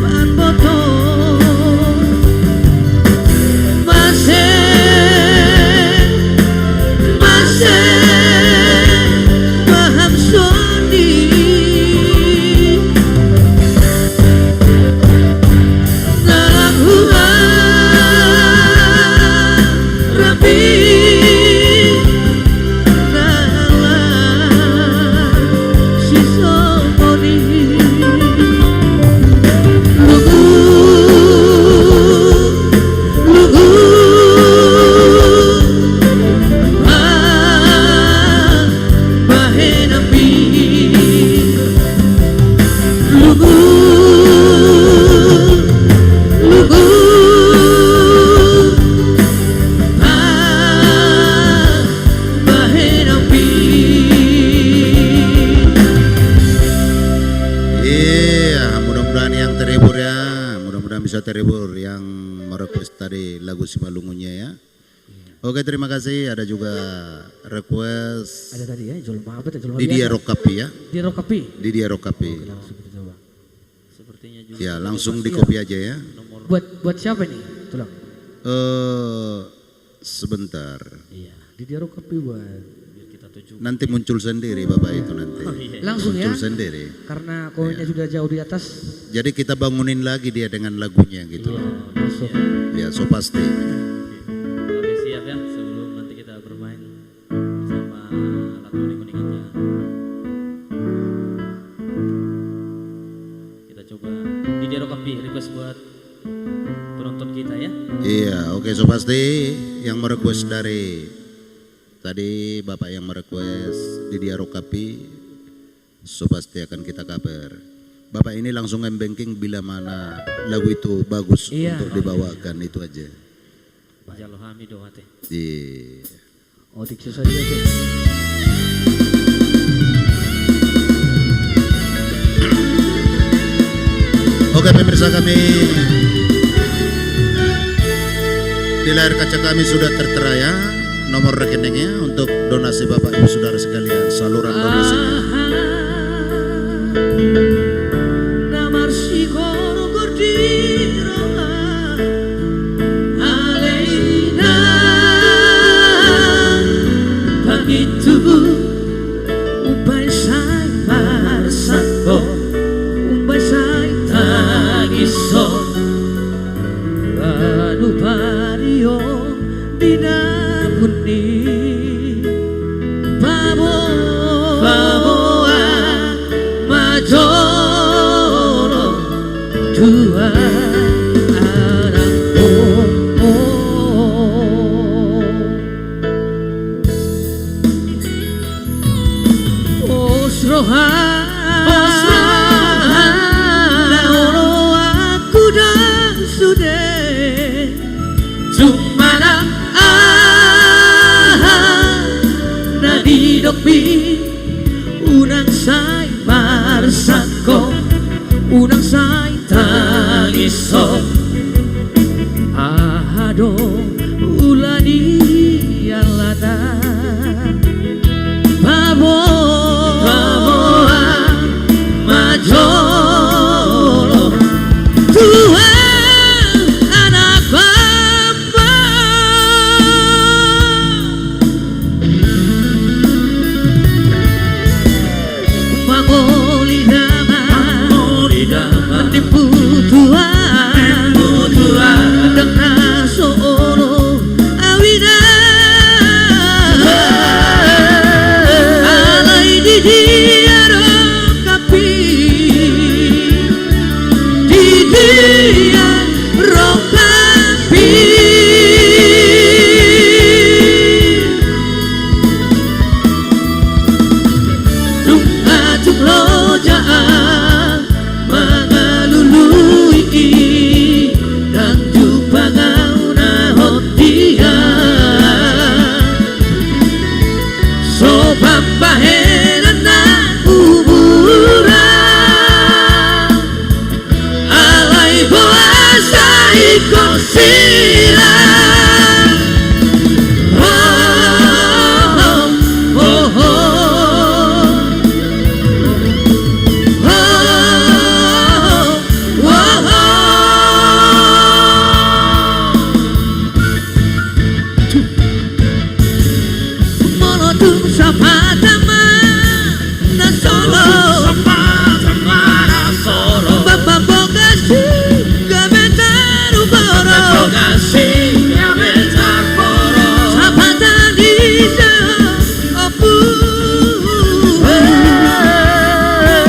Panpoto Masih paham Sony dalam hujan rapi dalam si Sony lugu lugu Bahenampi Lugu Lugu Bahenampi Iya, mudah-mudahan yang terhibur ya, mudah-mudahan bisa terhibur yang merequest tadi lagu Simalungunya ya. Oke, terima kasih. Ada juga request Ada tadi ya, Jolma apa tuh? Jolma Didia Rokapi ya, Di Rokapi. Didia Rokapi. Langsung kita coba. Sepertinya juga Ya, langsung di copy aja ya. nomor. Buat siapa nih? Tulang. Sebentar, Iya, di Rokapi buat. Biar kita tuju. nanti muncul sendiri Bapak itu nanti. Langsung ya. Muncul sendiri. Karena koinnya sudah jauh di atas. Jadi kita bangunin lagi dia dengan lagunya gitu. Iya, masuk. Ya, so pasti. Oke, siap ya sebelum nanti kita bermain bersama alat unik-uniknya. Kita coba di Derokapi request buat penonton kita ya. Iya, oke, so pasti yang merequest dari tadi Bapak yang merequest Didia Rokapi, so pasti akan kita kabar. Bapak ini langsung banking bila mana lagu itu bagus Iya. untuk dibawakan, itu aja. Jalo hami doate. Iya. Oh, diksi saja sih. Oke pemirsa kami, di layar kaca kami sudah tertera ya nomor rekeningnya untuk donasi Bapak Ibu Saudara sekalian, saluran donasinya. Namar sigoro gordira Aleina Begitu Umpai say parsako Umpai say tagiso Anu pario dinapuni Baboa Majoro Dua anakku Osrohan Naoro aku dan sudah Cumana Yopi unang say marsako unang say tangiso ahado ulani alada baboa majolo Tuhan anak Bapa Mangoli dama Tipu Tuhan Dengan solo awida Alay di dia rokapi Di dia rokapi Atuk lojaan mengalului dan jumpa ngauna hotia sobat baheran na kuburan alay puasa ikut silang Sapatama na solo Bapa Bogasi gabetar uboro Sapatan disa opu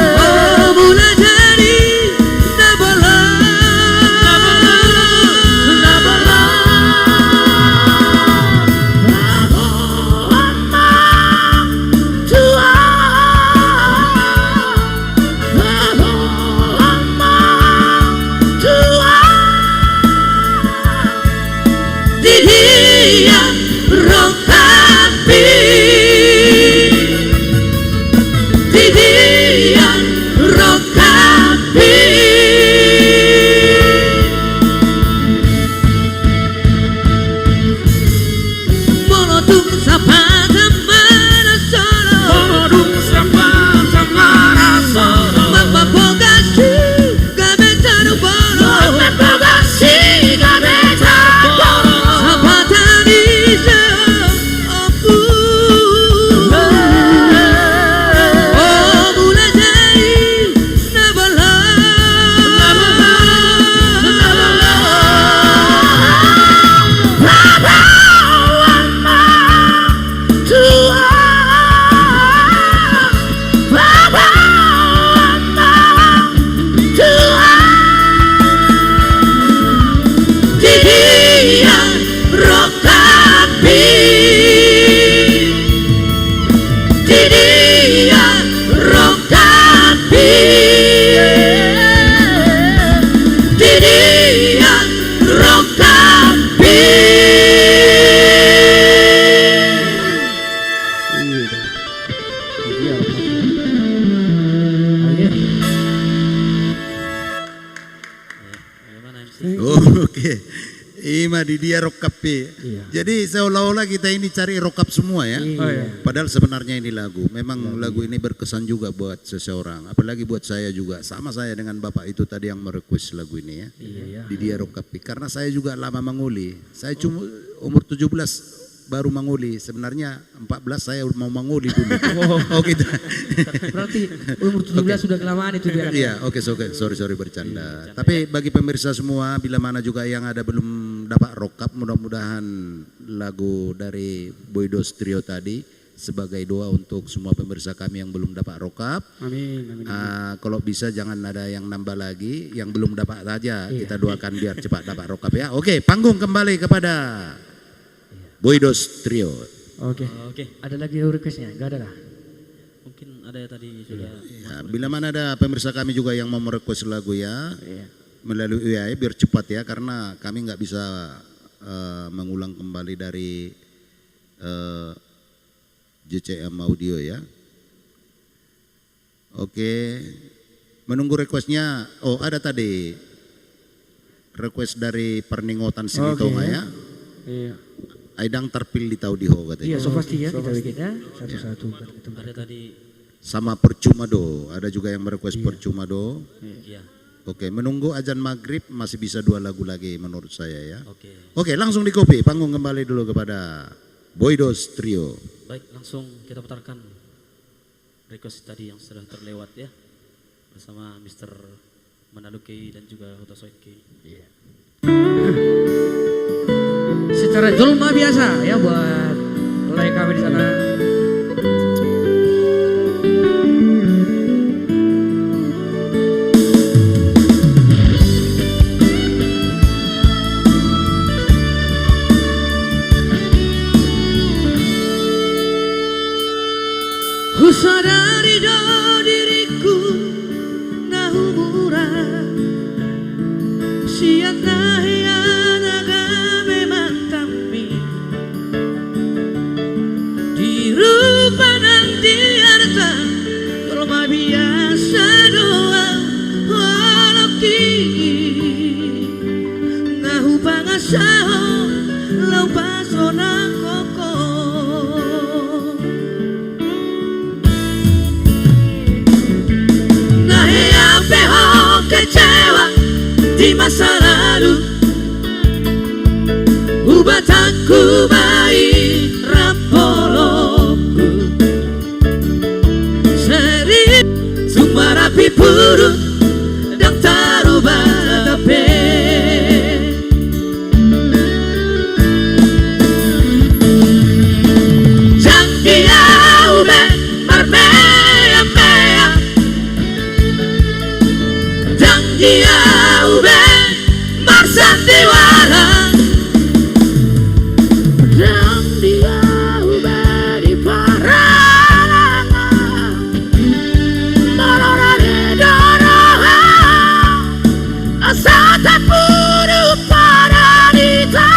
Oh mula jadi nabola Oke. Ima di dia rokap. Jadi seolah-olah kita ini cari rokap semua ya. Padahal sebenarnya ini lagu. Memang lagu ini berkesan juga buat seseorang. Apalagi buat saya juga. Sama saya dengan Bapak itu tadi yang merequest lagu ini ya. Di dia rokap. Karena saya juga lama manguli. Saya cuma umur 17 baru manguli. Sebenarnya 14 saya mau manguli dulu. Oh gitu. Berarti umur 17 sudah kelamaan itu biar. Iya, oke, sorry bercanda. Tapi bagi pemirsa semua, bila mana juga yang ada belum dapat rokap, mudah-mudahan lagu dari Boydos Trio tadi sebagai doa untuk semua pemirsa kami yang belum dapat rokap. Amin. Kalau bisa jangan ada yang nambah lagi, yang belum dapat saja kita doakan biar cepat dapat rokap ya. Oke, panggung kembali kepada Boydos Trio. Oke. Ada lagi requestnya? Gak ada lah. Mungkin ada ya tadi sudah. Ya, bila mana ada pemirsa kami juga yang mau merequest lagu ya, melalui UAE biar cepat ya, karena kami nggak bisa mengulang kembali dari JCM Audio ya. Oke, menunggu requestnya. Oh ada tadi request dari Perningotan Sinitonga ya. Iya. Aidang terpilih tahu di ho katanya. Iya, so pasti ya kita bikin ya satu-satu. Ada tadi, Sama Percumado, ada juga yang merequest Percumado. iya, Oke, menunggu azan maghrib masih bisa 2 lagu lagi menurut saya ya. oke. Oke, langsung di copy. Panggung kembali dulu kepada Boydos Trio. Baik, langsung kita putarkan request tadi yang sudah terlewat ya, bersama Mr. Manaluki dan juga Huta Soinki. Secara Zulma biasa ya buat mulai kami di sana. Ku sadari do diriku nahu murah siang nahiana memang tampi di rupa nanti harta kalau mah biasa doa walau nahu pangasaho lau pasona koko kecewa di masa lalu, ubataku baik rapoloku seri semua rapi purut dan taruba tapi jang dia ube marbea mea dia ube marsandiwara dan dia ube di paralanga marora de doroha asata puru paradita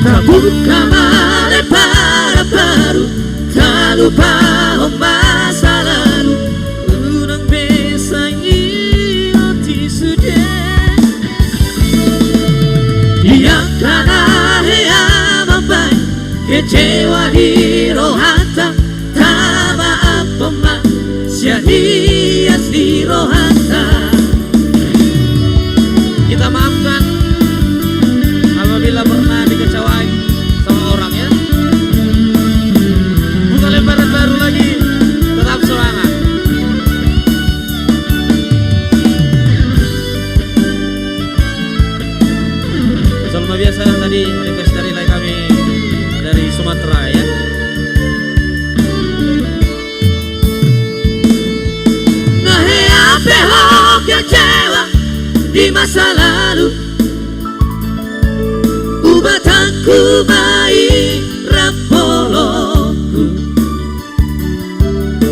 tabuka male para paru tak lupa masa lalu kecewa di rohata tama apa mak sias di rohata kita maafkan apabila pernah dikecewai sama orang ya. Buka lembaran baru lagi, tetap semangat. Selama biasa tadi request dari like kami dari Sumatera ya. Nahe ape ho kecewa di masa lalu, ubataku baik rapoloku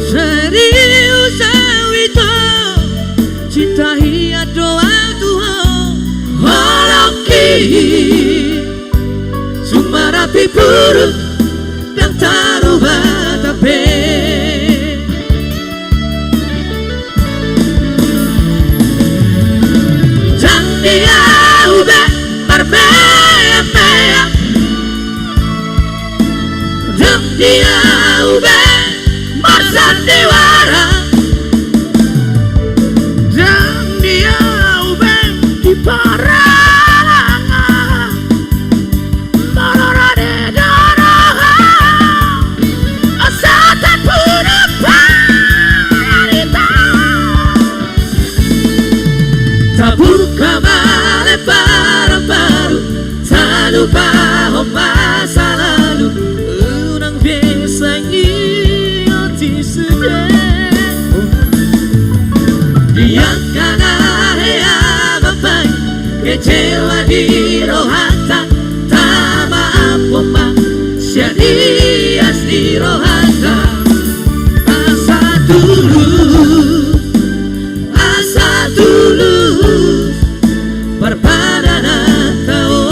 serius awito cinta hiya doa Tuhan holoki rapi purut dan taruba tapi jang dia ube marbea mea jang dia ube marsandiwara jang dia ube di paralanga buka male para baru tak lupa masa lalu unang biasa ngiyoti sudah diangkan area bapak kecewa di rohata tama apa mak sias di rohata asa dulu berpadana kau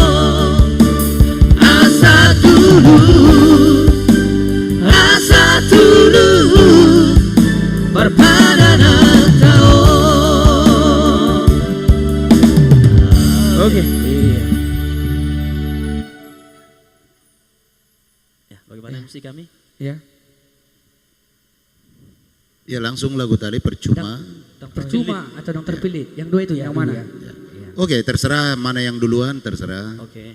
asa dulu Bagaimana MC kami? Ya. Ya langsung lagu tadi percuma. Percuma atau dong terpilih. Yang dua itu ya. Yang mana? Ya. Oke, terserah mana yang duluan, terserah. Oke.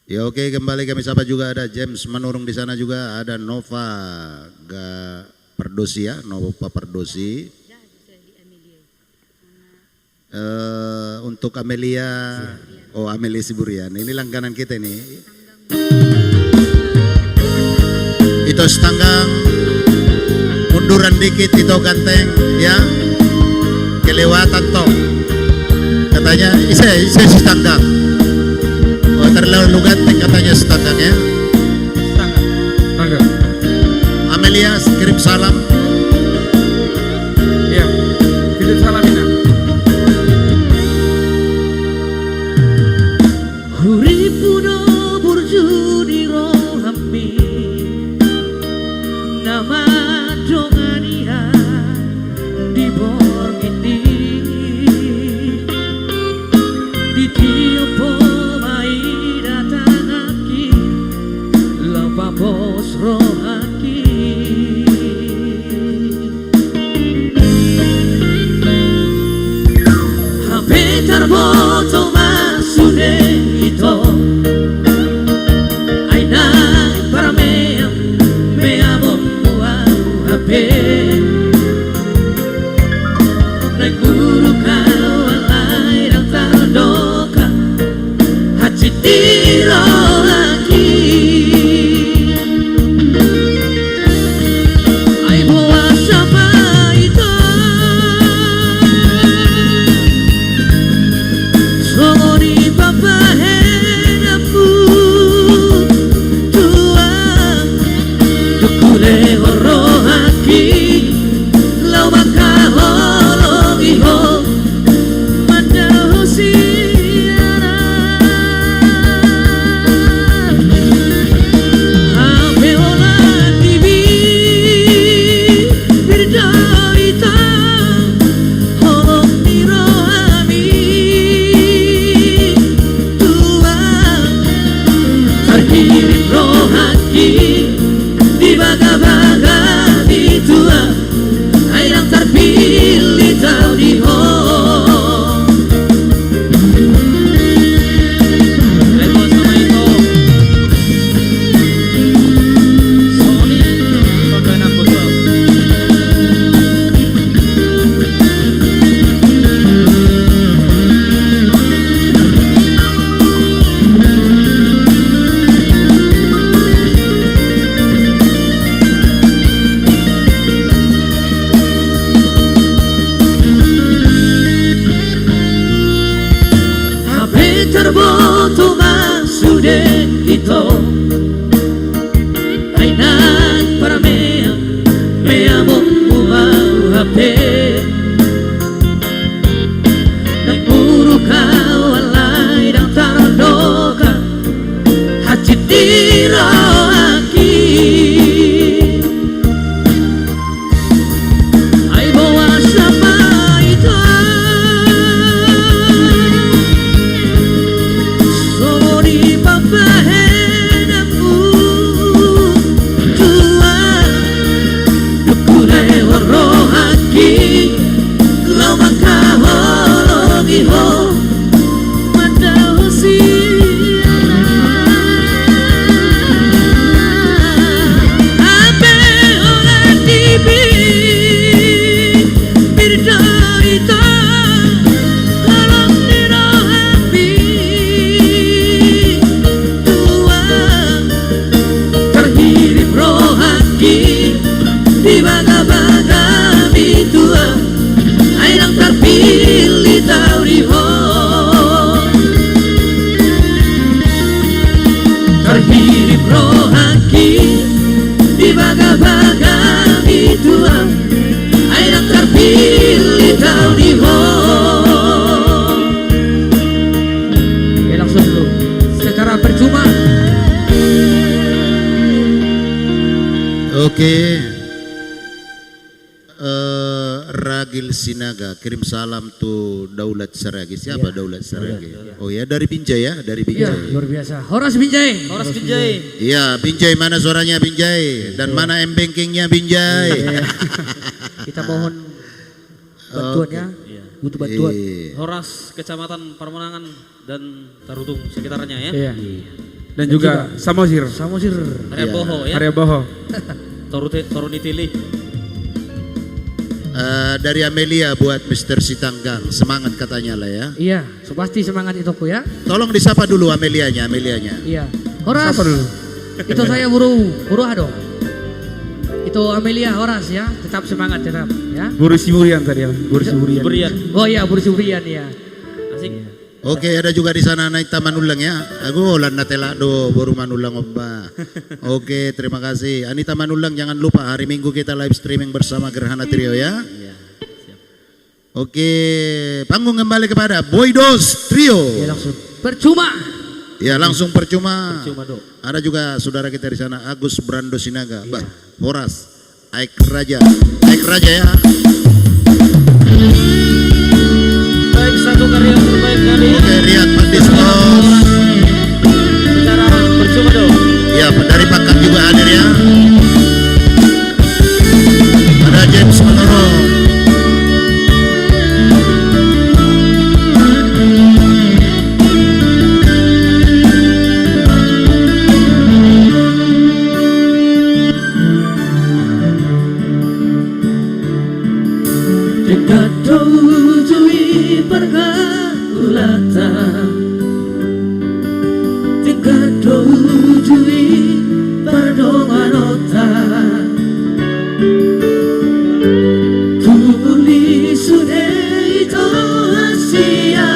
Ya oke, kembali kami sapa juga ada James Manurung di sana juga, ada Nova Perdosi ya, Nova Perdosi. Untuk Amelia, oh Amelia Siburian, ini langganan kita ini. Itu setanggang, munduran dikit itu ganteng ya, kelewatan toh. Katanya, saya setanggang. Oh terlalu ganteng katanya setanggang ya. Setanggang. Amelia kirim salam. Iya. Kirim salam Ina. Huripuno burjudi rohami nama dongania di borgiti di tiopo mai datanaki lapa bos rohaki hape tarboto masude ito aina para me amo hape naguru kau alay ng tarodoka hachitiro lagi ay buwas apa ito sorry papahenapu tua dukule horohaki lau makaholongiho madaho siara hape ola tibi birdaita holong nirohami tua terkirim rohaki di baga-baga di tua ay ang terpilih tahu di ho Eko sama itu Sony Pagana Football Hape terboto masude ito ay para me amo umau hape nagpuro kau alay ng tarodoka hachitiro aki ay bawas apa ito sorry papahenapu tua dukule horohaki lau makaholongiho madaho siara hape ola tibi birdaita holong nirohami tua terhirim rohaki di baga-baga tua ay nang terpilih tahu di ho terhirim rohaki di baga-baga tua ay nang terpilih tahu di ho Ya langsung dulu. Secara percuma. Oke. Ragil Sinaga kirim salam tuh Daulat Saragi. Siapa Daulat Saragi? Oh ya, dari Binjai ya, dari Iya, Binjai. luar biasa. Horas Binjai. Horas Binjai. Iya, Binjai, mana suaranya Binjai? Dan mana M-Bankingnya Binjai? Kita mohon bantuannya. Iya. Butuh bantuan. Horas Kecamatan Parmonangan dan Tarutung sekitarnya ya. Iya. Dan juga Samosir, Samosir. Area Boho ya. Arya Boho. Torunitili. Dari Amelia buat Mr. Sitanggang, semangat katanya lah ya. Iya, so pasti semangat itu aku ya. Tolong disapa dulu Amelianya. Iya. Horas. Apa dulu? Itu saya buru dong. Itu Amelia Horas ya, tetap semangat tetap ya. Guru Siburian tadi ya, Guru Siburian. Berian. Oh iya, Buru Subrian ya. Asik. Oke, ada juga di sana naik taman ulang ya. Aku lan natela do baru manulang omba. Oke, terima kasih. Anita Manulang, jangan lupa hari Minggu kita live streaming bersama Gerhana Trio ya. Iya. Siap. Oke, panggung kembali kepada Boydos Trio. Ya langsung. Percuma. Ya langsung percuma. Cuma dok. Ada juga saudara kita di sana Agus Brando Sinaga, Bah, Horas, Aik Raja ya. Baik, satu karya terbaik dari Oke, Riyad Pandismo. secara percuma dong. Ya, dari Pakat juga hadir ya. Ada James Manoro. Dekat tujui pergulata, dekat tujui perdonganota, tulis sudah itu hasia,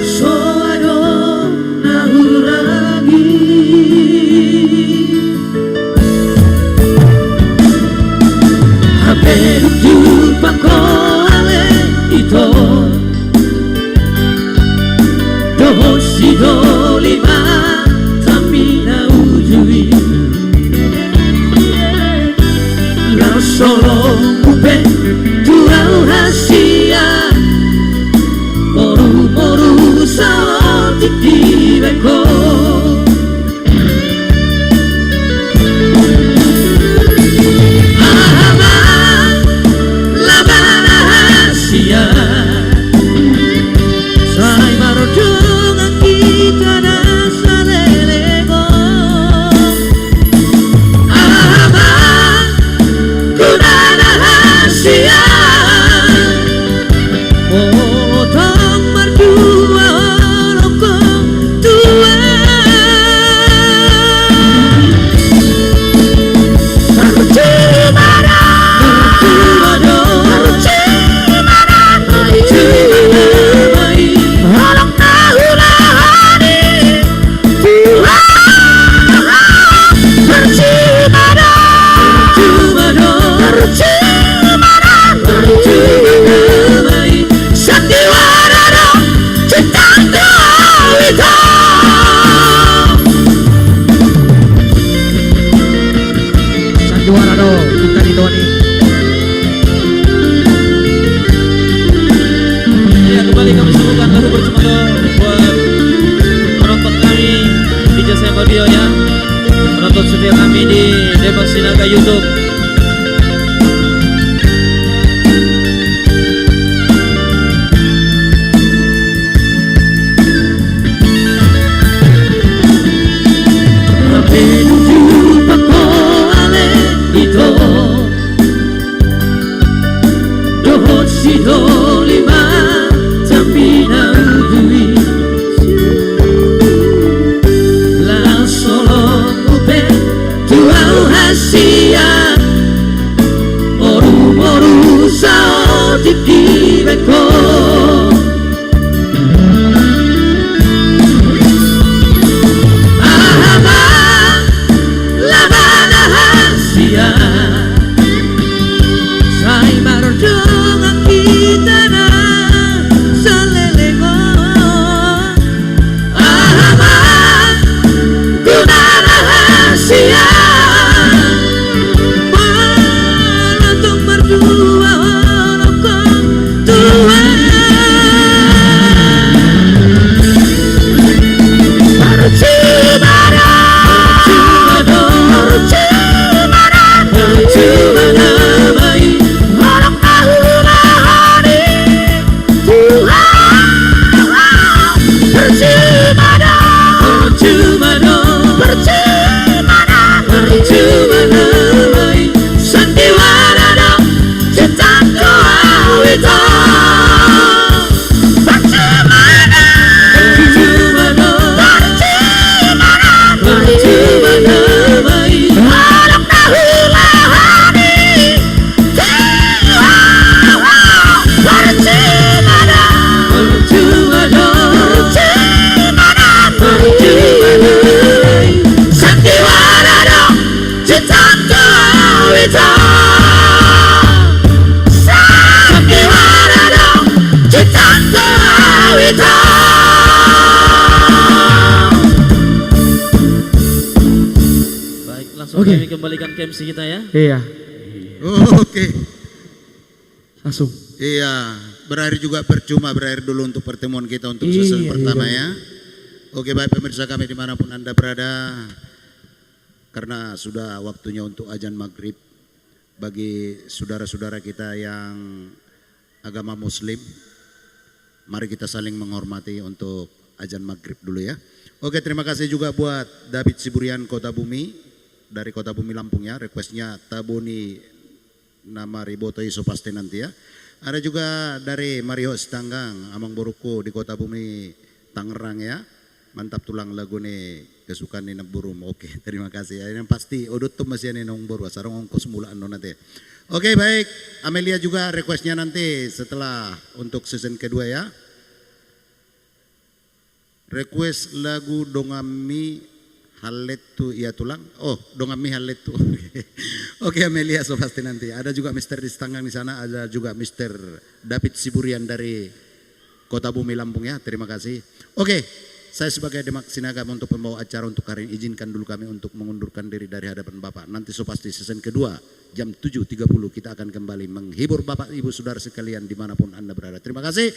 soado nahuragi. Jumpa kole ito dosi dolima tapi na ujui la solo upe tuau hasia moru sao titibeko. Sai marujungan kita nasa lelego. Ama kunana hasia potong berdua rokok tua. Sandiwara dong, kita ditoni. Ya, kembali kami suguhkan lagu percuma dong buat penonton kami di JCM Audio ya. Penonton setia kami di Demak Sinaga YouTube. Dolima tapi na ujui la solo upe tuau hasia percuma dong, sandiwara dong, cintaku awita. Percuma dong, harap dahulu hati. Percuma dong, sandiwara dong, cintaku awita. Sandiwara dong, cintaku awita. Baik, langsung Oke. kami kembalikan ke MC kita ya. Iya, Oke. langsung. Iya, berakhir juga percuma, berakhir dulu untuk pertemuan kita untuk Iya, season pertama iya. ya. Oke, baik pemirsa kami dimanapun Anda berada, karena sudah waktunya untuk azan maghrib bagi saudara-saudara kita yang agama muslim, mari kita saling menghormati untuk azan maghrib dulu ya. Oke, terima kasih juga buat David Siburian Kota Bumi, dari Kota Bumi Lampung ya, requestnya Tabuni nama Riboto iso pasti nanti ya. Ada juga dari Mario Stanggang, Amang Boruko di Kota Bumi Tangerang ya. Mantap tulang lagu nih kesukaan ni Naburum. Oke, terima kasih ya. Yang pasti odot tuh masih nih nong boru sarong ongkos mulaan no nanti. Oke, baik. Amelia juga requestnya nanti setelah untuk season kedua ya. Request lagu Dongami Haletu ia tulang. Oh, Dongami Haletu. Oke, Amelia so pasti nanti. Ada juga Mr. Distanggang di sana, ada juga Mr. David Siburian dari Kota Bumi Lampung ya. Terima kasih. Oke, saya sebagai Demak Sinaga untuk pembawa acara untuk hari ini, izinkan dulu kami untuk mengundurkan diri dari hadapan Bapak. Nanti so pasti season kedua jam 7.30 kita akan kembali menghibur Bapak Ibu Saudara sekalian dimanapun Anda berada. Terima kasih.